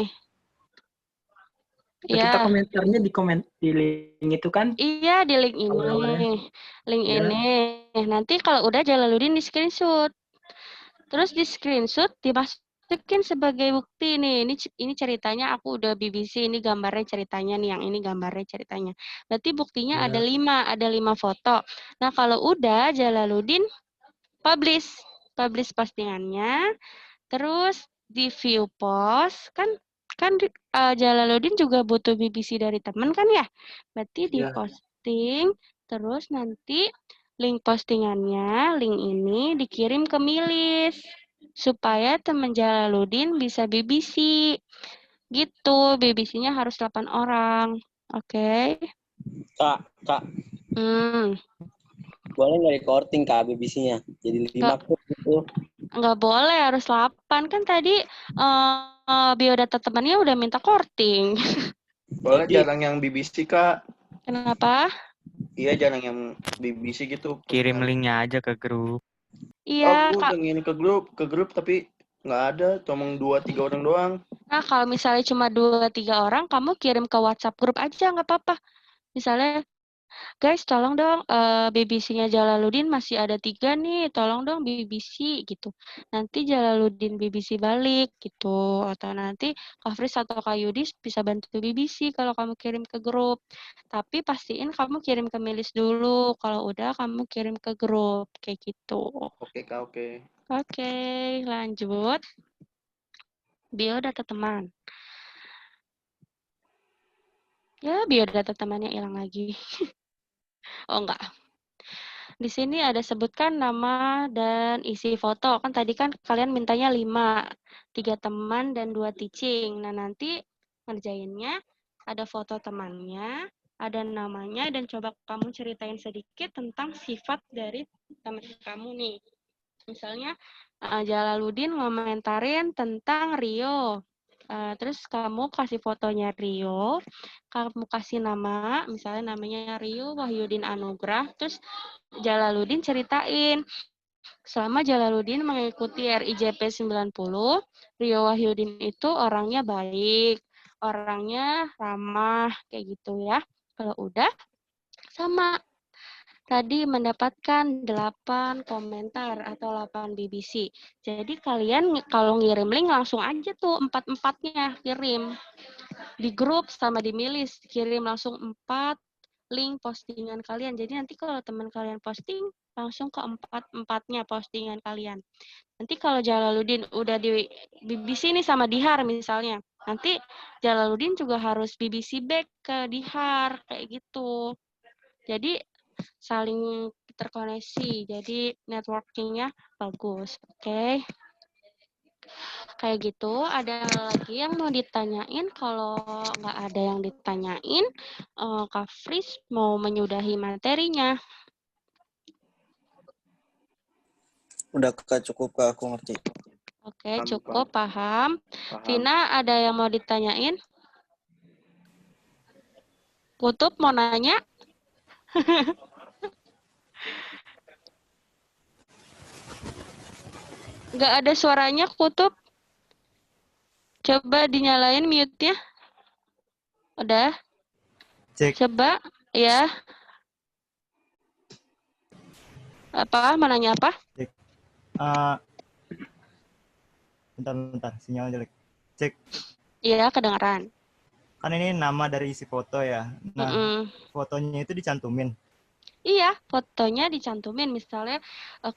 Speaker 6: Kita
Speaker 1: Ya,
Speaker 6: komentarnya di link itu kan.
Speaker 1: iya di link ini.
Speaker 6: Awal-awalnya.
Speaker 1: Link
Speaker 6: Iya.
Speaker 1: ini. Nanti kalau udah Jalaluddin di screenshot. Terus di screenshot dimasukin sebagai bukti nih. Ini ceritanya aku udah BBC, ini gambarnya ceritanya nih, yang ini gambarnya ceritanya. Berarti buktinya
Speaker 6: Ya.
Speaker 1: ada 5 foto. Nah, kalau udah Jalaluddin publish postingannya. Terus di view post kan Jalaluddin juga butuh BBC dari teman kan ya? Berarti di
Speaker 6: Ya.
Speaker 1: posting, terus nanti link postingannya, link ini dikirim ke Milis supaya teman Jalaluddin bisa BBC. Gitu, BBC-nya harus 8 orang. Oke.
Speaker 2: Kak, boleh nggak recording Kak BBC-nya? Jadi 5 gitu.
Speaker 1: Nggak boleh, harus 8. Kan tadi biodata temannya udah minta korting.
Speaker 4: Boleh jarang yang BBC, Kak.
Speaker 1: Kenapa?
Speaker 4: Iya, jarang yang BBC gitu.
Speaker 5: Kirim linknya aja ke grup.
Speaker 1: Iya,
Speaker 4: Aku udah ngini ke grup tapi nggak ada, cuma 2-3 orang doang.
Speaker 1: Nah, kalau misalnya cuma 2-3 orang, kamu kirim ke WhatsApp grup aja, nggak apa-apa. Misalnya, guys, tolong dong BBC-nya Jalaluddin masih ada 3 nih, tolong dong BBC gitu. Nanti Jalaluddin BBC balik gitu. Atau nanti Kak Fris atau Kak Yudis bisa bantu BBC kalau kamu kirim ke grup. Tapi pastiin kamu kirim ke Milis dulu. Kalau udah, kamu kirim ke grup. Kayak gitu.
Speaker 4: Oke, Kak, oke.
Speaker 1: Oke, lanjut. Biodata teman. Ya, biodata temannya hilang lagi. Oh, enggak. Di sini ada sebutkan nama dan isi foto. Kan tadi kan kalian mintanya 5. 3 teman dan 2 teaching. Nah, nanti ngerjainnya ada foto temannya, ada namanya, dan coba kamu ceritain sedikit tentang sifat dari teman kamu nih. Misalnya, Jalaluddin ngomentarin tentang Rio. Terus kamu kasih fotonya Rio, kamu kasih nama, misalnya namanya Rio Wahyudin Anugrah, terus Jalaluddin ceritain, selama Jalaluddin mengikuti RIJP 90, Rio Wahyudin itu orangnya baik, orangnya ramah, kayak gitu ya. Kalau udah, sama. Tadi mendapatkan 8 komentar atau 8 BBC. Jadi kalian kalau ngirim link langsung aja tuh 4-4-nya kirim. Di grup sama di milis, kirim langsung 4 link postingan kalian. Jadi nanti kalau teman kalian posting, langsung ke 4-4-nya postingan kalian. Nanti kalau Jalaluddin udah di BBC nih sama Dihar misalnya, nanti Jalaluddin juga harus BBC back ke Dihar, kayak gitu. Jadi saling terkoneksi, jadi networking-nya bagus. Oke. Kayak gitu. Ada lagi yang mau ditanyain? Kalau nggak ada yang ditanyain, Kak Fris mau menyudahi materinya.
Speaker 3: Udah Kak, cukup Kak, aku ngerti.
Speaker 1: Oke,
Speaker 4: Paham,
Speaker 1: cukup, paham.
Speaker 4: Paham.
Speaker 1: Vina, ada yang mau ditanyain? Kutub mau nanya? Nggak ada suaranya, Kutub. Coba dinyalain mute-nya. Udah?
Speaker 8: Cek.
Speaker 1: Coba, ya. Apa? Mau nanya apa?
Speaker 8: Bentar, sinyal jelek. Cek.
Speaker 1: Iya, kedengaran.
Speaker 8: Kan ini nama dari isi foto ya. Nah, fotonya itu dicantumin.
Speaker 1: Iya, fotonya dicantumin. Misalnya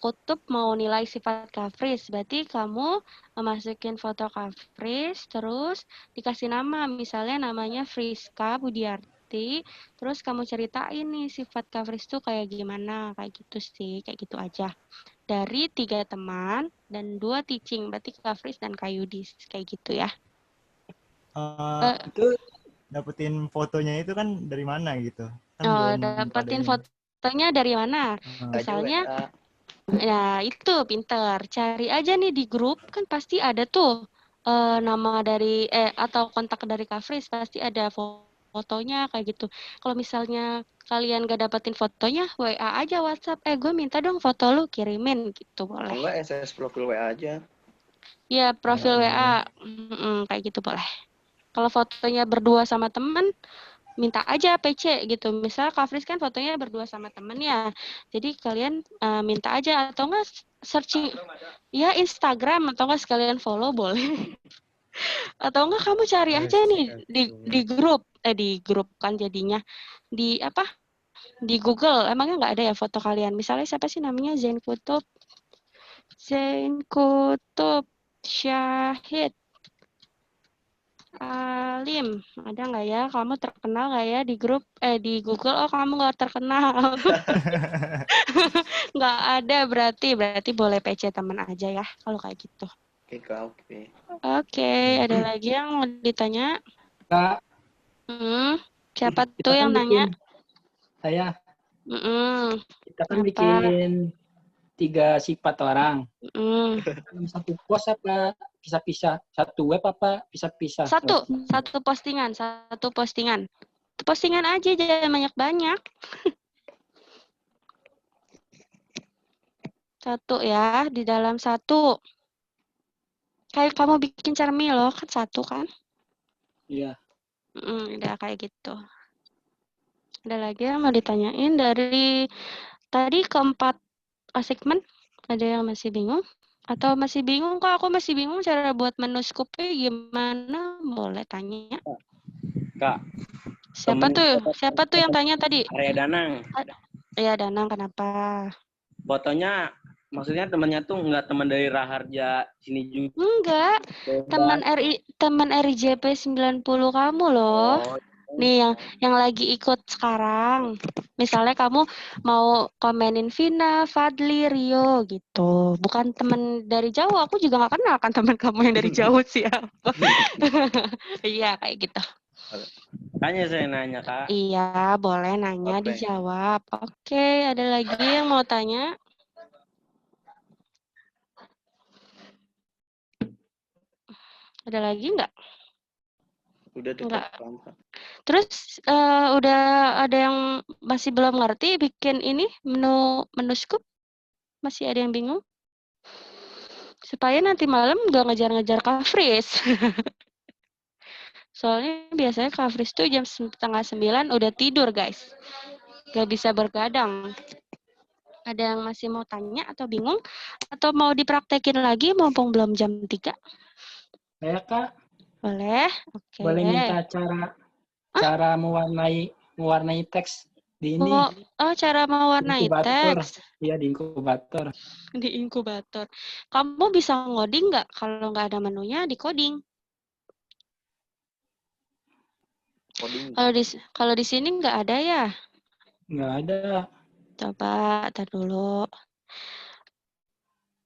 Speaker 1: Kutub mau nilai sifat Kak Fris, berarti kamu masukin foto Kak Fris, terus dikasih nama. Misalnya namanya Friska Budiarti, terus kamu ceritain nih sifat Kak Fris tuh kayak gimana, kayak gitu sih, kayak gitu aja. Dari 3 teman dan 2 teaching, berarti Kak Fris dan Kak Yudis, kayak gitu ya.
Speaker 8: Itu dapetin fotonya itu kan dari mana gitu? Kan
Speaker 1: Dapetin fotonya dari mana? Misalnya, ya itu pinter. Cari aja nih di grup, kan pasti ada tuh nama dari atau kontak dari Kak Fris, pasti ada fotonya kayak gitu. Kalau misalnya kalian gak dapetin fotonya, WA aja WhatsApp. Gue minta dong foto lu, kirimin gitu boleh.
Speaker 4: Enggak, SS profil WA aja.
Speaker 1: Ya profil WA, kayak gitu boleh. Kalau fotonya berdua sama temen, minta aja PC gitu. Misal Kak Fris kan fotonya berdua sama temen ya. Jadi kalian minta aja atau enggak searching ya Instagram atau enggak sekalian follow boleh. Atau enggak kamu cari aja nih di grup kan jadinya. Di apa? Di Google. Emangnya enggak ada ya foto kalian? Misalnya siapa sih namanya? Zain Kutub Syahid Alim, ada nggak ya? Kamu terkenal nggak ya di grup? Di Google? Oh, kamu nggak terkenal. Nggak ada berarti boleh PC teman aja ya, kalau kayak gitu.
Speaker 4: Oke, Kak, oke.
Speaker 1: Oke, ada lagi yang mau ditanya?
Speaker 6: Kak,
Speaker 1: Siapa
Speaker 6: kita
Speaker 1: tuh
Speaker 6: kan
Speaker 1: yang nanya?
Speaker 6: Saya. Kita kan
Speaker 1: Apa?
Speaker 6: bikin 3 sifat orang. Satu post apa pisah-pisah? Satu web apa pisah-pisah?
Speaker 1: Satu postingan. Postingan aja, jangan banyak-banyak. Satu ya, di dalam satu. Kayak kamu bikin cermin loh, kan satu kan?
Speaker 6: Iya.
Speaker 1: Udah kayak gitu. Ada lagi yang mau ditanyain dari tadi keempat segmen? Ada yang masih bingung? Atau masih bingung? Kok aku masih bingung cara buat menu scoop-nya gimana? Boleh tanya.
Speaker 2: Kak.
Speaker 1: Siapa tuh yang tanya tadi?
Speaker 2: Arya Danang.
Speaker 1: Arya Danang, kenapa?
Speaker 2: Fotonya maksudnya temannya tuh nggak teman dari Raharja sini juga.
Speaker 1: Enggak. Teman RIJP 90 kamu loh. Nih yang lagi ikut sekarang. Misalnya kamu mau komenin Vina, Fadli, Rio gitu. Bukan teman dari jauh. Aku juga nggak kenal kan teman kamu yang dari jauh siapa. Iya kayak gitu.
Speaker 2: Tanya saya nanya, Kak.
Speaker 1: Iya, boleh nanya, dijawab. Oke, ada lagi yang mau tanya? Ada lagi nggak?
Speaker 4: Udah tetap
Speaker 1: Enggak.
Speaker 4: paham, Kak.
Speaker 1: Terus udah ada yang masih belum ngerti bikin ini menu scoop? Masih ada yang bingung? Supaya nanti malam nggak ngejar-ngejar Kafris. Soalnya biasanya Kafris tuh jam 8:30 udah tidur, guys. Gak bisa bergadang. Ada yang masih mau tanya atau bingung? Atau mau dipraktekin lagi mumpung belum jam 3?
Speaker 6: Saya Kak,
Speaker 1: Boleh? Oke.
Speaker 6: boleh minta cara mewarnai teks di ini
Speaker 1: Cara mewarnai
Speaker 6: inkubator.
Speaker 1: teks.
Speaker 6: Iya, di inkubator.
Speaker 1: Di inkubator. Kamu bisa ngoding nggak? Kalau nggak ada menunya, di coding.
Speaker 4: Coding.
Speaker 1: Kalau di sini nggak ada ya?
Speaker 6: Nggak ada.
Speaker 1: Coba, tar dulu.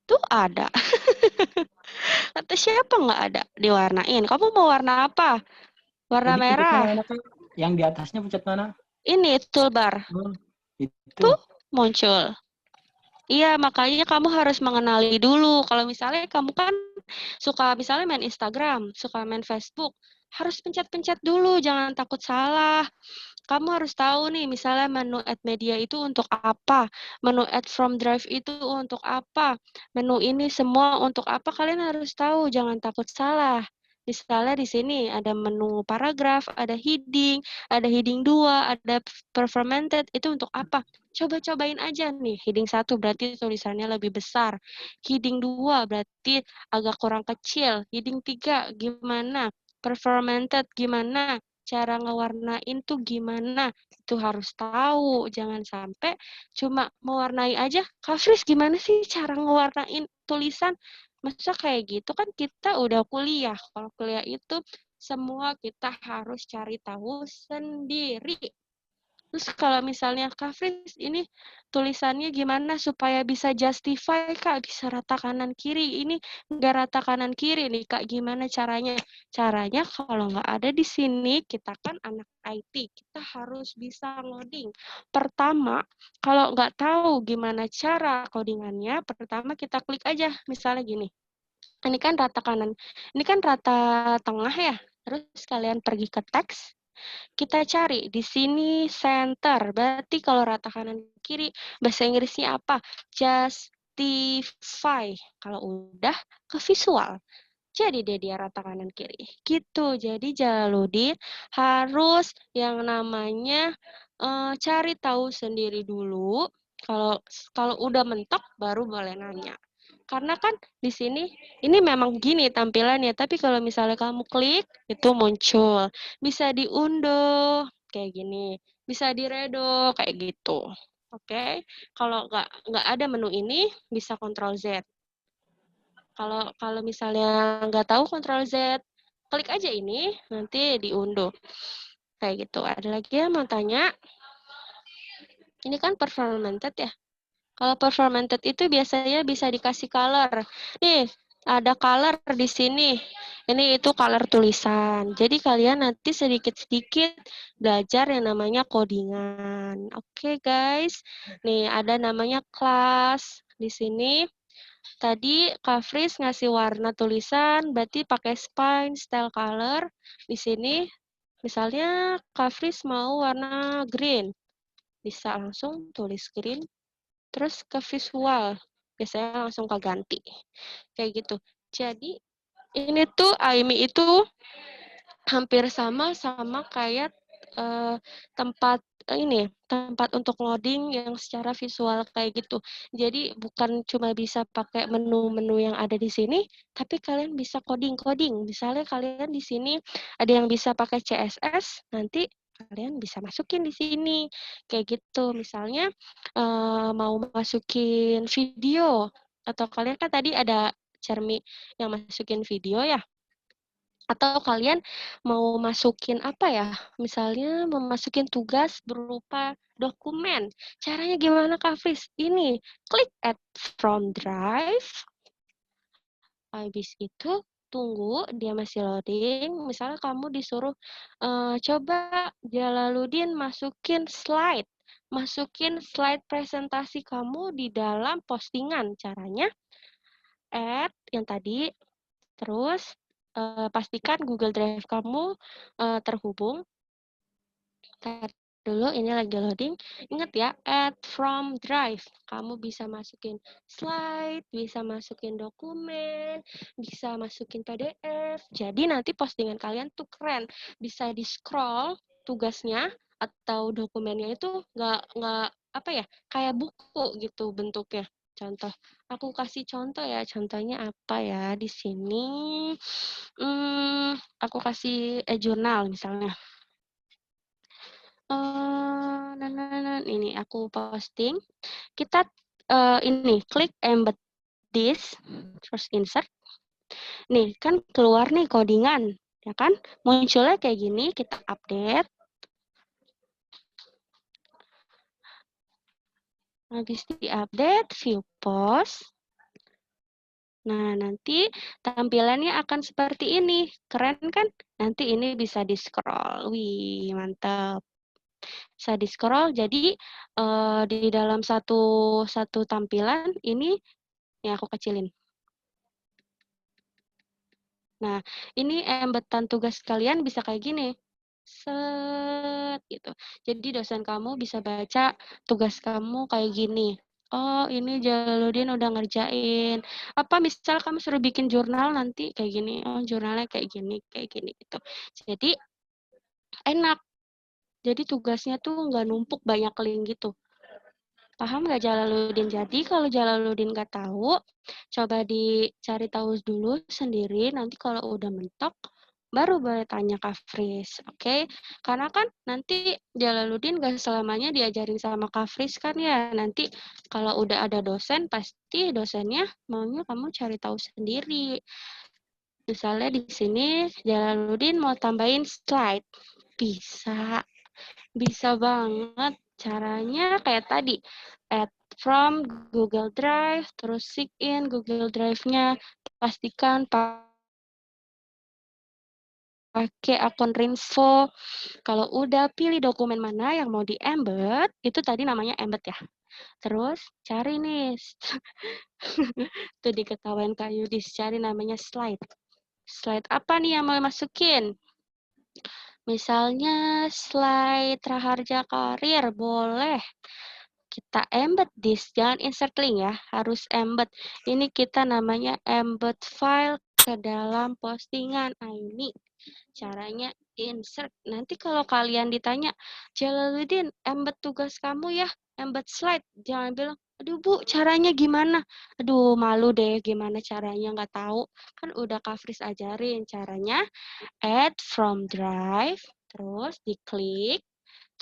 Speaker 1: Tuh ada. Kata siapa nggak ada? Diwarnain. Kamu mau warna apa? Warna
Speaker 6: Tadi pencet
Speaker 1: merah.
Speaker 6: mana, Kak? Yang di atasnya pencet mana?
Speaker 1: Ini toolbar.
Speaker 6: Oh, itu.
Speaker 1: Tuh muncul. Iya, makanya kamu harus mengenali dulu. Kalau misalnya kamu kan suka misalnya main Instagram, suka main Facebook, harus pencet-pencet dulu, jangan takut salah. Kamu harus tahu nih, misalnya menu add media itu untuk apa, menu add from drive itu untuk apa, menu ini semua untuk apa, kalian harus tahu, jangan takut salah. Misalnya di sini ada menu paragraf, ada heading 2, ada performanted, itu untuk apa? Coba-cobain aja nih, heading 1 berarti tulisannya lebih besar, heading 2 berarti agak kurang kecil, heading 3 gimana, performanted gimana, cara ngewarnain tuh gimana, itu harus tahu, jangan sampai cuma mewarnai aja. Kak Fris, gimana sih cara ngewarnain tulisan? Masa kayak gitu kan kita udah kuliah. Kalau kuliah itu semua kita harus cari tahu sendiri. Terus kalau misalnya Kak Fris, ini tulisannya gimana supaya bisa justify, Kak? Bisa rata kanan kiri. Ini nggak rata kanan kiri nih, Kak. Gimana caranya? Caranya kalau nggak ada di sini, kita kan anak IT. Kita harus bisa ngoding. Pertama, kalau nggak tahu gimana cara codingannya, pertama kita klik aja. Misalnya gini. Ini kan rata kanan. Ini kan rata tengah ya. Terus kalian pergi ke teks. Kita cari di sini center. Berarti kalau rata kanan kiri bahasa Inggrisnya apa? Justify. Kalau udah ke visual. Jadi dia rata kanan kiri. Gitu. Jadi Jalaluddin harus yang namanya cari tahu sendiri dulu. Kalau udah mentok baru boleh nanya. Karena kan di sini ini memang gini tampilannya, tapi kalau misalnya kamu klik itu muncul. Bisa diunduh kayak gini, bisa diredo kayak gitu. Oke. Kalau nggak ada menu ini bisa Ctrl Z. Kalau misalnya nggak tahu Ctrl Z, klik aja ini nanti diunduh. Kayak gitu. Ada lagi yang mau tanya? Ini kan performanted ya. Kalau performanted itu biasanya bisa dikasih color. Nih, ada color di sini. Ini itu color tulisan. Jadi kalian nanti sedikit-sedikit belajar yang namanya codingan. Oke, guys. Nih, ada namanya kelas. Di sini tadi Kak Fris ngasih warna tulisan, berarti pakai spine, style color. Di sini misalnya Kak Fris mau warna green. Bisa langsung tulis green. Terus ke visual, biasanya langsung keganti. Kayak gitu. Jadi, ini tuh AIMI itu hampir sama kayak tempat tempat untuk loading yang secara visual kayak gitu. Jadi, bukan cuma bisa pakai menu-menu yang ada di sini, tapi kalian bisa coding-coding. Misalnya kalian di sini ada yang bisa pakai CSS, nanti kalian bisa masukin di sini kayak gitu. Misalnya mau masukin video atau kalian kan tadi ada Cermi yang masukin video ya, atau kalian mau masukin apa ya, misalnya mau masukin tugas berupa dokumen. Caranya gimana Kak Fris? Ini klik add from drive, habis itu tunggu dia masih loading. Misalnya kamu disuruh coba Jalaluddin masukin slide presentasi kamu di dalam postingan. Caranya add yang tadi, terus pastikan Google Drive kamu terhubung. Ntar dulu, ini lagi loading. Ingat ya, add from drive. Kamu bisa masukin slide, bisa masukin dokumen, bisa masukin PDF. Jadi nanti postingan kalian tuh keren. Bisa di-scroll tugasnya atau dokumennya itu nggak apa ya, kayak buku gitu bentuknya. Contoh, aku kasih contoh ya. Contohnya apa ya di sini? Aku kasih jurnal misalnya. Ini aku posting. Kita ini klik embed this, terus insert. Nih kan keluar nih codingan, ya kan? Munculnya kayak gini, kita update. Habis di-update, view post. Nah, nanti tampilannya akan seperti ini. Keren kan? Nanti ini bisa di-scroll. Wih, mantap. Bisa di-scroll, jadi di dalam satu tampilan ini, ya aku kecilin. Nah, ini embedan tugas kalian bisa kayak gini. Set, gitu. Jadi dosen kamu bisa baca tugas kamu kayak gini. Oh, ini Jalaluddin udah ngerjain. Apa misal kamu suruh bikin jurnal nanti kayak gini. Oh, jurnalnya kayak gini gitu. Jadi enak. Jadi tugasnya tuh nggak numpuk banyak link gitu. Paham nggak Jalaluddin? Jadi kalau Jalaluddin nggak tahu, coba dicari tahu dulu sendiri. Nanti kalau udah mentok, baru boleh tanya Kak Fris, oke? Karena kan nanti Jalaluddin nggak selamanya diajarin sama Kak Fris kan ya. Nanti kalau udah ada dosen, pasti dosennya maunya kamu cari tahu sendiri. Misalnya di sini Jalaluddin mau tambahin slide. Bisa banget. Caranya kayak tadi, add from Google Drive, terus sign in Google Drive-nya, pastikan pakai akun Rinfo. Kalau udah pilih dokumen mana yang mau di-embed, itu tadi namanya embed ya. Terus cari nih, itu diketawain Kak Yudis, cari namanya slide. Slide apa nih yang mau masukin? Misalnya slide Raharja Karir, boleh. Kita embed this, jangan insert link ya, harus embed. Ini kita namanya embed file ke dalam postingan. Ini caranya insert. Nanti kalau kalian ditanya, Jalaluddin, embed tugas kamu ya, embed slide. Jangan bilang, aduh Bu, caranya gimana? Aduh, malu deh gimana caranya, nggak tahu. Kan udah Kak Fris ajarin caranya. Add from drive, terus diklik,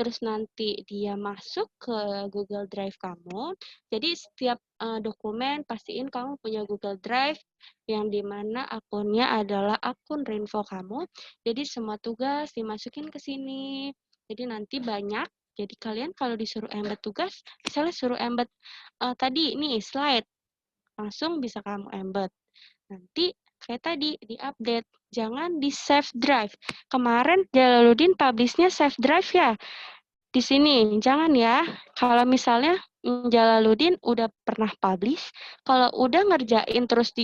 Speaker 1: terus nanti dia masuk ke Google Drive kamu. Jadi setiap dokumen pastiin kamu punya Google Drive yang dimana akunnya adalah akun Rinfo kamu. Jadi semua tugas dimasukin ke sini. Jadi nanti banyak. Jadi kalian kalau disuruh embed tugas, misalnya suruh embed tadi nih slide, langsung bisa kamu embed. Nanti kayak tadi di-update, jangan di save drive. Kemarin Jalaluddin publish-nya save drive ya. Di sini jangan ya. Kalau misalnya Jalaluddin udah pernah publish, kalau udah ngerjain terus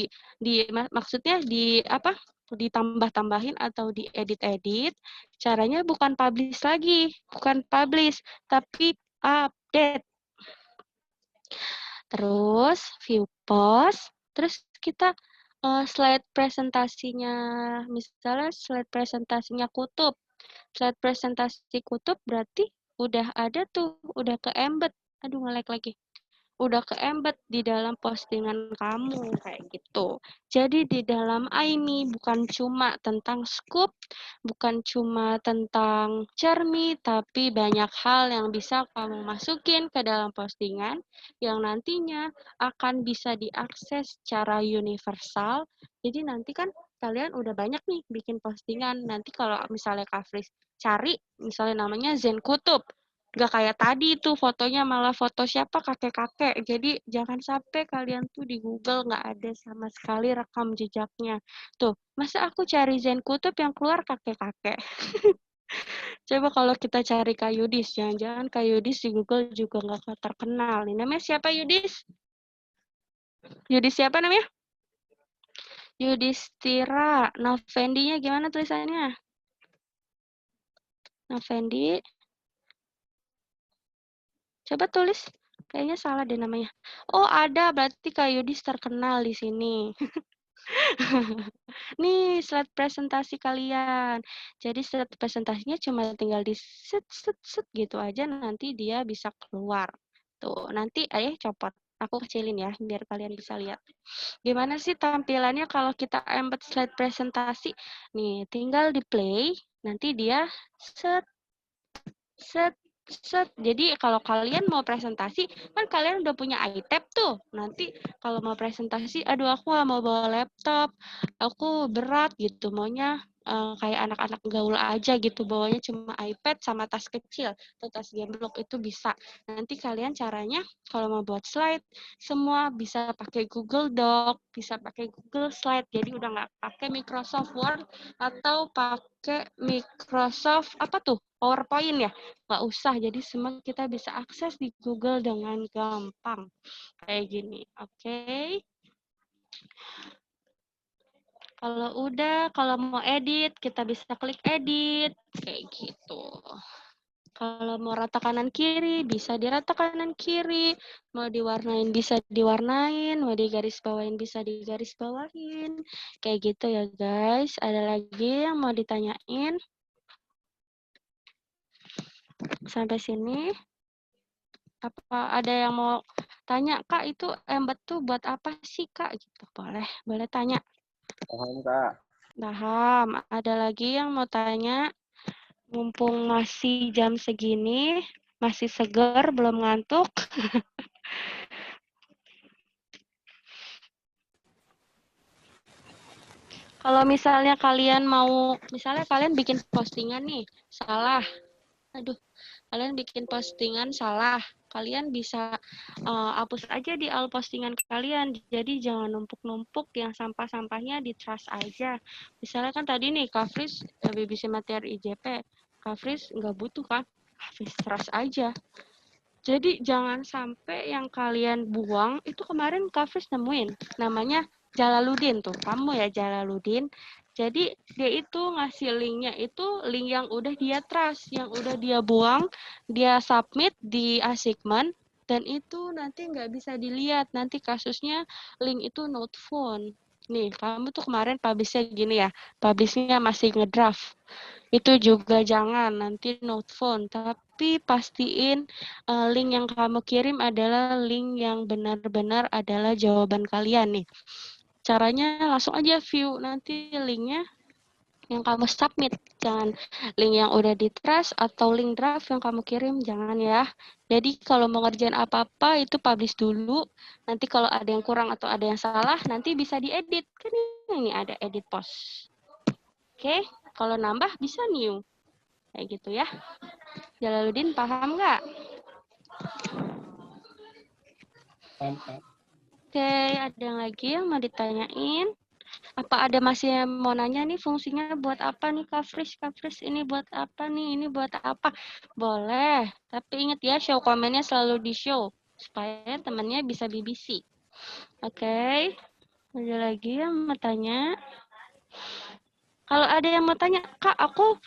Speaker 1: maksudnya ditambah-tambahin atau diedit-edit, caranya bukan publish lagi, bukan publish, tapi update. Terus view post, terus kita slide presentasinya, misalnya slide presentasinya kutub. Slide presentasi kutub berarti udah ada tuh, udah ke-embed. Aduh, nge-lag lagi. Udah ke-embed di dalam postingan kamu, kayak gitu. Jadi di dalam ini bukan cuma tentang scoop, bukan cuma tentang cermi, tapi banyak hal yang bisa kamu masukin ke dalam postingan yang nantinya akan bisa diakses secara universal. Jadi nanti kan kalian udah banyak nih bikin postingan. Nanti kalau misalnya Kak Fris cari, misalnya namanya Zen Kutub, nggak kayak tadi tuh fotonya malah foto siapa kakek-kakek. Jadi jangan sampai kalian tuh di Google nggak ada sama sekali rekam jejaknya. Tuh, masa aku cari Zen Kutub yang keluar kakek-kakek. Coba kalau kita cari Kak Yudis, jangan-jangan Kak Yudis di Google juga nggak terkenal. Nih, namanya siapa Yudis? Yudis siapa namanya? Yudhistira. Nafendi-nya gimana tulisannya? Nafendi. Coba tulis. Kayaknya salah deh namanya. Oh, ada. Berarti Kak Yudis terkenal di sini. Nih, slide presentasi kalian. Jadi slide presentasinya cuma tinggal di set gitu aja, nanti dia bisa keluar. Tuh, nanti ayah copot. Aku kecilin ya, biar kalian bisa lihat. Gimana sih tampilannya kalau kita embed slide presentasi? Nih, tinggal di play, nanti dia set set. Jadi kalau kalian mau presentasi, kan kalian udah punya iTab tuh. Nanti kalau mau presentasi, aduh aku nggak mau bawa laptop, aku berat gitu, maunya kayak anak-anak gaul aja gitu, bawanya cuma iPad sama tas kecil, atau tas gemblok itu bisa. Nanti kalian caranya kalau mau buat slide, semua bisa pakai Google Doc, bisa pakai Google Slide, jadi udah nggak pakai Microsoft Word atau pakai Microsoft apa tuh, PowerPoint ya. Nggak usah, jadi semua kita bisa akses di Google dengan gampang. Kayak gini, oke? Kalau mau edit, kita bisa klik edit, kayak gitu. Kalau mau rata kanan kiri, bisa dirata kanan kiri. Mau diwarnain, bisa diwarnain. Mau digaris bawain, bisa digaris bawain. Kayak gitu ya guys. Ada lagi yang mau ditanyain? Sampai sini. Apa ada yang mau tanya, Kak, itu embed tuh buat apa sih, Kak? Gitu. Boleh tanya.
Speaker 2: Paham, Kak.
Speaker 1: Paham. Ada lagi yang mau tanya? Mumpung masih jam segini, masih seger, belum ngantuk. Kalau misalnya kalian bikin postingan nih, salah. Aduh, kalian bikin postingan salah. Kalian bisa hapus aja di all postingan kalian. Jadi jangan numpuk-numpuk, yang sampah-sampahnya di trash aja. Misalnya kan tadi nih, Kak Fris, BBC materi IJP. Kak Fris nggak butuh kan? Kak Fris trash aja. Jadi jangan sampai yang kalian buang, itu kemarin Kak Fris nemuin. Namanya Jalaluddin tuh, kamu ya Jalaluddin. Jadi dia itu ngasih linknya itu link yang udah dia trust, yang udah dia buang, dia submit di assignment, dan itu nanti nggak bisa dilihat. Nanti kasusnya link itu not found. Nih, kamu tuh kemarin publish-nya gini ya, publish-nya masih ngedraft. Itu juga jangan, nanti not found. Tapi pastiin link yang kamu kirim adalah link yang benar-benar adalah jawaban kalian nih. Caranya langsung aja view nanti linknya yang kamu submit. Jangan link yang udah di trash atau link draft yang kamu kirim, jangan ya. Jadi kalau mau ngerjain apa-apa itu publish dulu. Nanti kalau ada yang kurang atau ada yang salah, nanti bisa diedit. Kan ini ada edit post. Oke, kalau nambah bisa new. Kayak gitu ya. Jalaluddin paham nggak?
Speaker 6: Paham, Kak.
Speaker 1: Oke, ada yang lagi yang mau ditanyain? Apa ada masih yang mau nanya nih fungsinya buat apa nih Kak Fris? Kak Fris ini buat apa nih? Ini buat apa? Boleh, tapi ingat ya show komennya selalu di show supaya temannya bisa BBC. Oke, ada lagi yang mau tanya? Kalau ada yang mau tanya, Kak, aku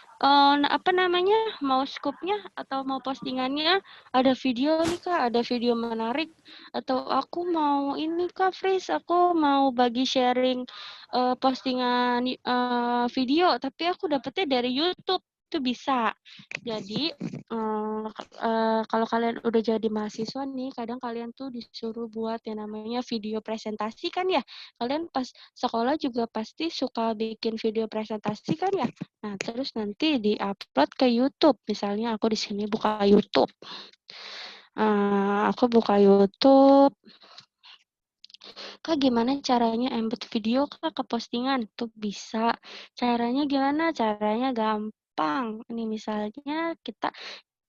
Speaker 1: mau scoop-nya atau mau postingannya ada video nih Kak, ada video menarik, atau aku mau ini Kak Fris, aku mau bagi sharing postingan video, tapi aku dapetnya dari YouTube, itu bisa. Jadi kalau kalian udah jadi mahasiswa nih, kadang kalian tuh disuruh buat yang namanya video presentasi kan ya. Kalian pas sekolah juga pasti suka bikin video presentasi kan ya. Nah, terus nanti di-upload ke YouTube. Misalnya aku di sini buka YouTube. Aku buka YouTube. Kak, gimana caranya embed video Kak ke postingan? Tuh bisa. Caranya gimana? Caranya gampang. Ini misalnya kita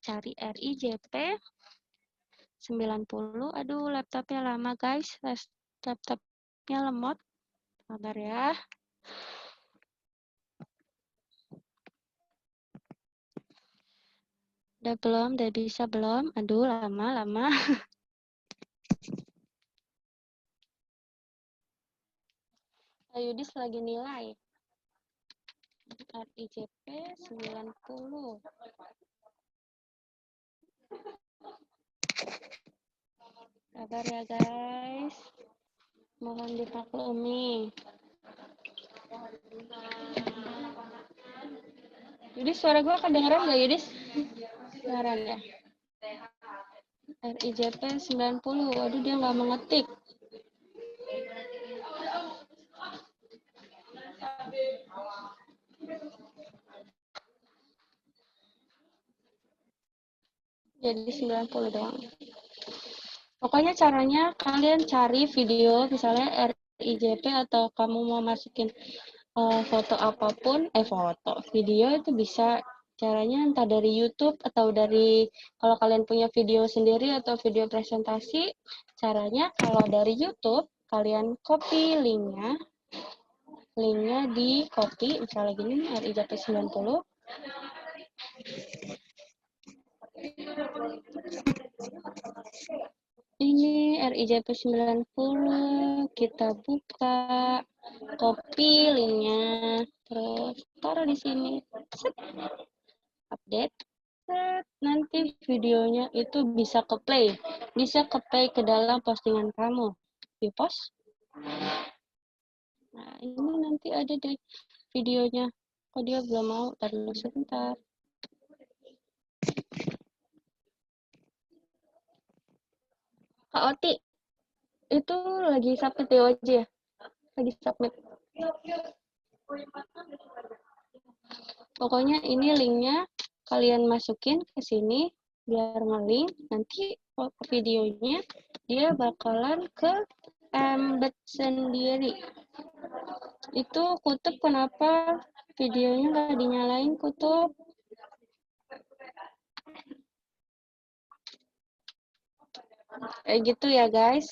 Speaker 1: cari RIJP 90. Aduh, laptopnya lama guys. Laptopnya lemot. Sabar ya. Udah bisa belum? Aduh, lama. Yudis lagi nilai. RIJP 90. Sabar ya guys. Mohon dimaklumi. Yudis, suara gue kedengeran nggak Yudis? Kedengeran ya? RIJP 90. Waduh, dia nggak mengetik. Jadi 90 doang. Pokoknya caranya kalian cari video misalnya RIJP atau kamu mau masukin foto apapun, video itu bisa caranya entah dari YouTube atau dari kalau kalian punya video sendiri atau video presentasi, caranya kalau dari YouTube kalian copy linknya di copy misalnya gini RIJP 90. Ini RIJP 90, kita buka, copy linknya, terus taruh di sini, set, update, set, nanti videonya itu bisa ke play ke dalam postingan kamu, di post. Nah ini nanti ada deh videonya, kok dia belum mau, taruh sebentar. Kak Oti, itu lagi submit DOJ ya? Lagi submit. Pokoknya ini linknya kalian masukin ke sini biar nge-link. Nanti videonya dia bakalan ke embed sendiri. Itu Kutub kenapa videonya nggak dinyalain Kutub? Kayak gitu ya guys.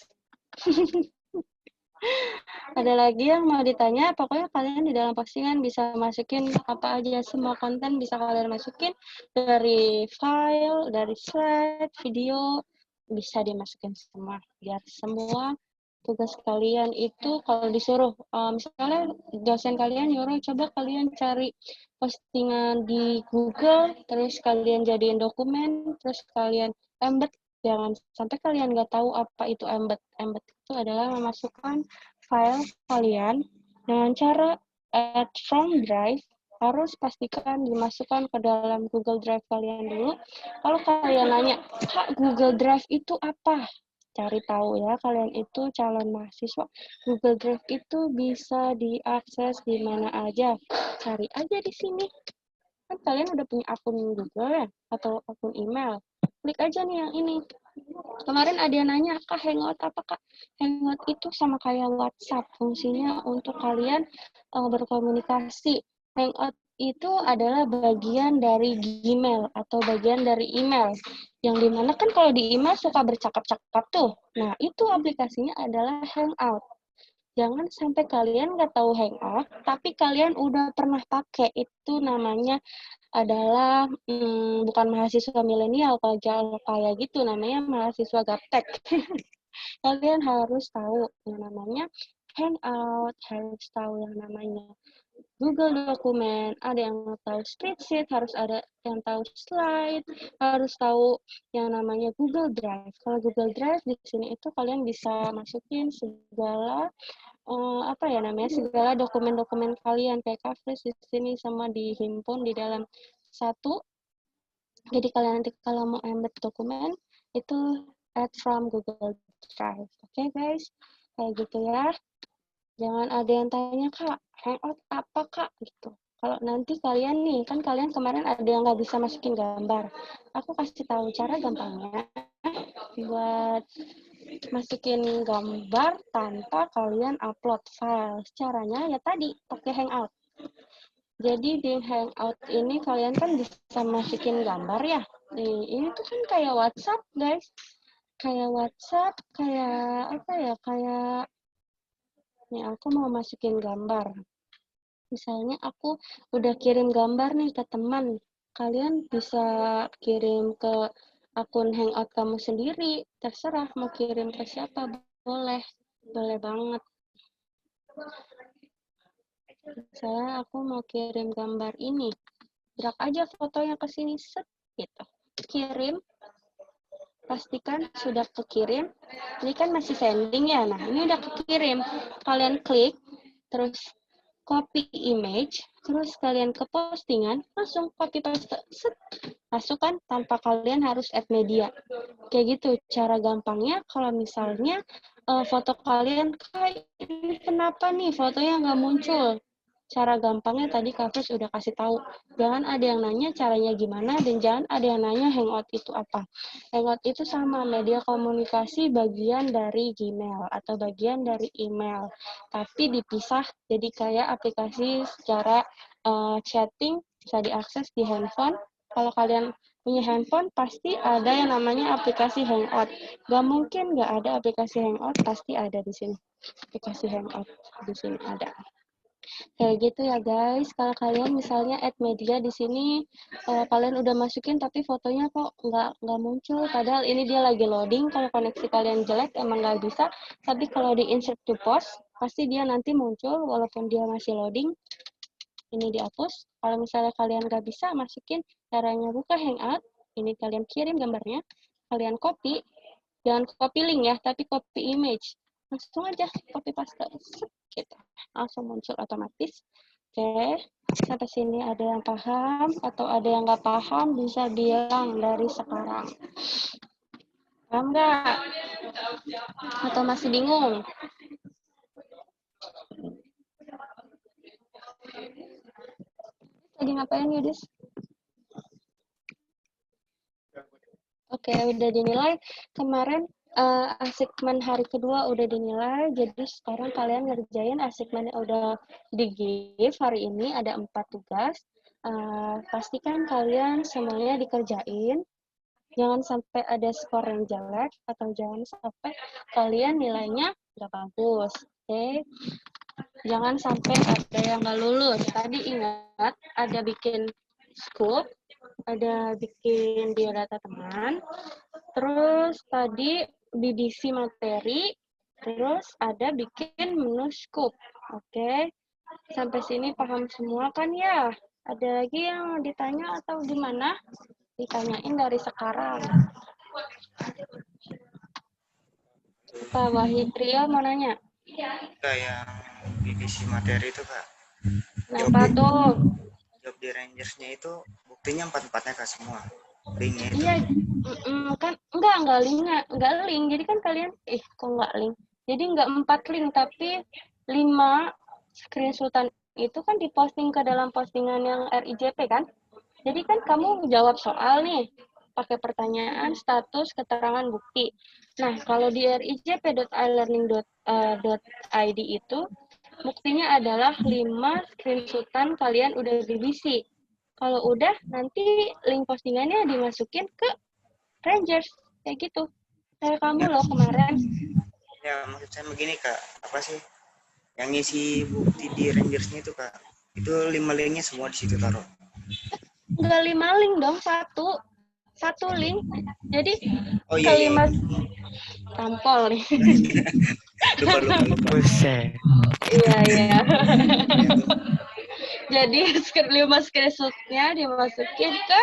Speaker 1: Ada lagi yang mau ditanya? Pokoknya kalian di dalam postingan bisa masukin apa aja, semua konten bisa kalian masukin dari file, dari slide, video, bisa dimasukin semua. Biar semua tugas kalian itu kalau disuruh, misalnya dosen kalian nyuruh coba kalian cari postingan di Google, terus kalian jadiin dokumen, terus kalian embed. Jangan sampai kalian nggak tahu apa itu embed. Embed itu adalah memasukkan file kalian dengan cara add from drive. Harus pastikan dimasukkan ke dalam Google Drive kalian dulu. Kalau kalian nanya, Kak, Google Drive itu apa? Cari tahu ya, kalian itu calon mahasiswa. Google Drive itu bisa diakses di mana aja. Cari aja di sini. Kan kalian udah punya akun Google ya, atau akun email. Klik aja nih yang ini. Kemarin ada yang nanya, Kak, Hangout apa, Kak? Hangout itu sama kayak WhatsApp, fungsinya untuk kalian berkomunikasi. Hangout itu adalah bagian dari Gmail atau bagian dari email. Yang dimana kan kalau di email suka bercakap-cakap tuh. Nah, itu aplikasinya adalah Hangout. Jangan sampai kalian nggak tahu Hangout, tapi kalian udah pernah pakai. Itu namanya adalah bukan mahasiswa milenial, kalau kayak gitu namanya mahasiswa gaptek. Kalian harus tahu yang namanya Hangout, harus tahu yang namanya Google Dokumen, ada yang tahu spreadsheet, harus ada yang tahu slide, harus tahu yang namanya Google Drive. Kalau Google Drive di sini itu kalian bisa masukin segala segala dokumen-dokumen kalian kayak coverage di sini sama dihimpun di dalam satu. Jadi kalian nanti kalau mau embed dokumen itu add from Google Drive. Oke, guys, kayak gitu ya. Jangan ada yang tanya, Kak, Hangout apa, Kak? Gitu. Kalau nanti kalian nih, kan kalian kemarin ada yang nggak bisa masukin gambar. Aku kasih tahu cara gampangnya buat masukin gambar tanpa kalian upload file. Caranya ya tadi, pakai Hangout. Jadi di Hangout ini kalian kan bisa masukin gambar ya. Ini tuh kan kayak WhatsApp, guys. Kayak WhatsApp, kayak nih aku mau masukin gambar. Misalnya aku udah kirim gambar nih ke teman. Kalian bisa kirim ke akun Hangout kamu sendiri, terserah mau kirim ke siapa, boleh banget. Misalnya aku mau kirim gambar ini, drag aja fotonya ke sini, set, gitu. Kirim, pastikan sudah kekirim. Ini kan masih sending ya, nah ini udah kekirim. Kalian klik, terus copy image, terus kalian ke postingan, langsung copy paste, set, masukkan tanpa kalian harus add media. Kayak gitu, cara gampangnya kalau misalnya foto kalian, kayak ini kenapa nih fotonya nggak muncul? Cara gampangnya tadi Kak Fris udah kasih tahu. Jangan ada yang nanya caranya gimana, dan jangan ada yang nanya Hangout itu apa. Hangout itu sama media komunikasi bagian dari Gmail atau bagian dari email. Tapi dipisah jadi kayak aplikasi secara chatting bisa diakses di handphone. Kalau kalian punya handphone, pasti ada yang namanya aplikasi Hangout. Gak mungkin nggak ada aplikasi Hangout, pasti ada di sini. Aplikasi Hangout di sini ada. Kayak gitu ya guys. Kalau kalian misalnya add media di sini, kalian udah masukin tapi fotonya kok nggak muncul. Padahal ini dia lagi loading. Kalau koneksi kalian jelek emang nggak bisa. Tapi kalau di insert to post, pasti dia nanti muncul walaupun dia masih loading. Ini dihapus. Kalau misalnya kalian nggak bisa masukin, caranya buka Hangout. Ini kalian kirim gambarnya. Kalian copy. Jangan copy link ya, tapi copy image. Langsung aja copy paste. Gitu. Langsung muncul otomatis. Oke, sampai sini ada yang paham atau ada yang nggak paham bisa bilang dari sekarang. Paham nggak? Atau masih bingung? Lagi ngapain Yudis? Oke, udah dinilai. Kemarin assignment hari kedua udah dinilai, jadi sekarang kalian ngerjain assignment yang udah di-give hari ini, ada 4 tugas. Pastikan kalian semuanya dikerjain. Jangan sampai ada skor yang jelek, atau jangan sampai kalian nilainya nggak bagus. Oke? Jangan sampai ada yang nggak lulus. Tadi ingat, ada bikin scoop, ada bikin biodata teman, terus tadi BBC materi, terus ada bikin menu scoop. Oke, sampai sini paham semua kan ya? Ada lagi yang ditanya atau gimana? Ditanyain dari sekarang. Pak Wahid Rio mau nanya?
Speaker 3: Enggak, yang BBC materi itu Kak.
Speaker 1: Kenapa tuh?
Speaker 3: Job di Rangersnya itu buktinya 4-4-nya Kak semua. Linknya itu.
Speaker 1: Iya, kan enggak link. Jadi kan kalian, kok enggak link? Jadi enggak 4 link, tapi 5 screenshotan itu kan diposting ke dalam postingan yang RIJP kan? Jadi kan kamu jawab soal nih, pakai pertanyaan, status, keterangan, bukti. Nah, kalau di rijp.ilearning.id itu, buktinya adalah 5 screenshotan kalian udah BBC. Kalau udah, nanti link postingannya dimasukin ke Rangers. Kayak gitu. Kayak kamu loh kemarin.
Speaker 3: Ya, maksud saya begini Kak, apa sih? Yang ngisi bukti di Rangersnya itu Kak, itu 5 linknya semua di situ taruh.
Speaker 1: Enggak 5 link dong, satu link. Jadi
Speaker 3: Oh iya,
Speaker 1: kelima tampol nih.
Speaker 3: lupa.
Speaker 5: Buset.
Speaker 1: Iya. Jadi 5 screenshot-nya dimasukin ke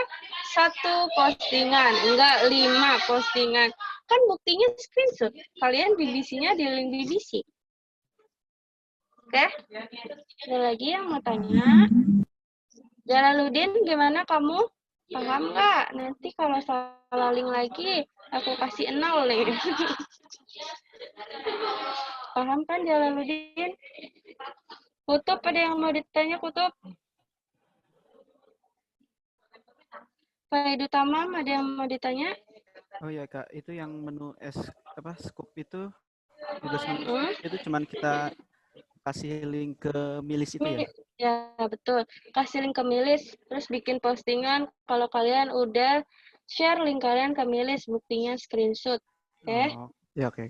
Speaker 1: satu postingan, enggak 5 postingan. Kan buktinya screenshot. Kalian BBC-nya di link BBC. Oke? Ada lagi yang mau tanya? Jalaluddin, gimana kamu? Paham nggak? Nanti kalau salah link lagi, aku kasih 0 nih. Paham kan Jalaluddin? Kutub, ada yang mau ditanya Kutub? Pak Edu Tamam, ada yang mau ditanya?
Speaker 9: Oh iya Kak, itu yang menu scoop itu itu cuman kita kasih link ke milis itu ya?
Speaker 1: Ya, betul. Kasih link ke milis, terus bikin postingan kalau kalian udah share link kalian ke milis, buktinya screenshot. Oke?
Speaker 9: Oh, ya oke.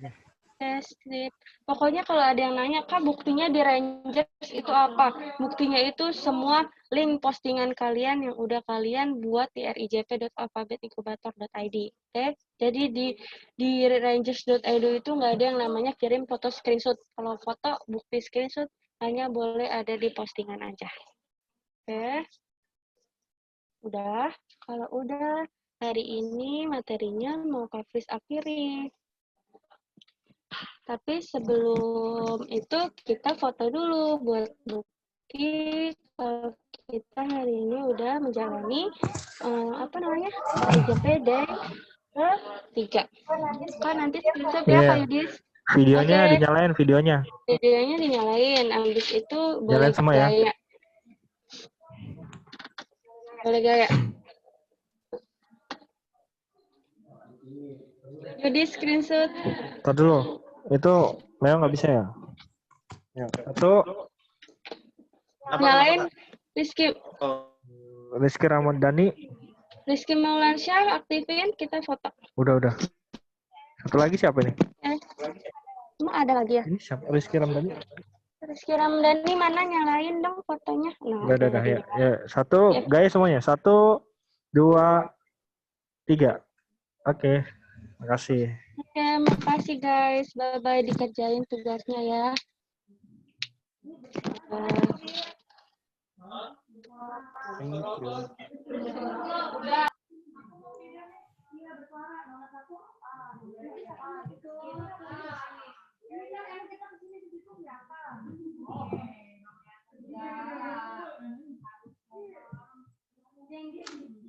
Speaker 1: Sip. Pokoknya kalau ada yang nanya, Kak, buktinya di Rangers itu apa? Buktinya itu semua link postingan kalian yang udah kalian buat di rijp.alphabetincubator.id. Oke? Jadi di rangers.id itu nggak ada yang namanya kirim foto screenshot. Kalau foto, bukti screenshot hanya boleh ada di postingan aja. Oke. Udah. Kalau udah, hari ini materinya mau Kak Fris akhiri. Tapi sebelum itu kita foto dulu buat bukti kalau kita hari ini udah menjalani IJP Day ke-3. Kan nanti screenshot ya Kak Yudis.
Speaker 10: Videonya
Speaker 1: Oke.
Speaker 10: dinyalain, videonya.
Speaker 1: Videonya dinyalain, habis itu boleh
Speaker 10: Nyalain semua ya.
Speaker 1: gaya. Boleh gaya. Jadi screenshot.
Speaker 10: Ntar dulu. Itu memang nggak bisa ya? Ya. Satu,
Speaker 1: Nyalain Rizky
Speaker 10: Rizky Ramadhani.
Speaker 1: Rizky Maulansyah aktifin, kita foto.
Speaker 10: Udah. Satu lagi siapa nih?
Speaker 1: Emang ada lagi ya?
Speaker 10: Ini siapa? Rizky Ramadhani.
Speaker 1: Rizky Ramdhani mana, nyalain dong fotonya. Nah,
Speaker 10: Udah ya. Satu, gaya semuanya. 1, 2, 3. Oke. Makasih.
Speaker 1: Oke, makasih guys. Bye-bye, dikerjain tugasnya ya. Thank you.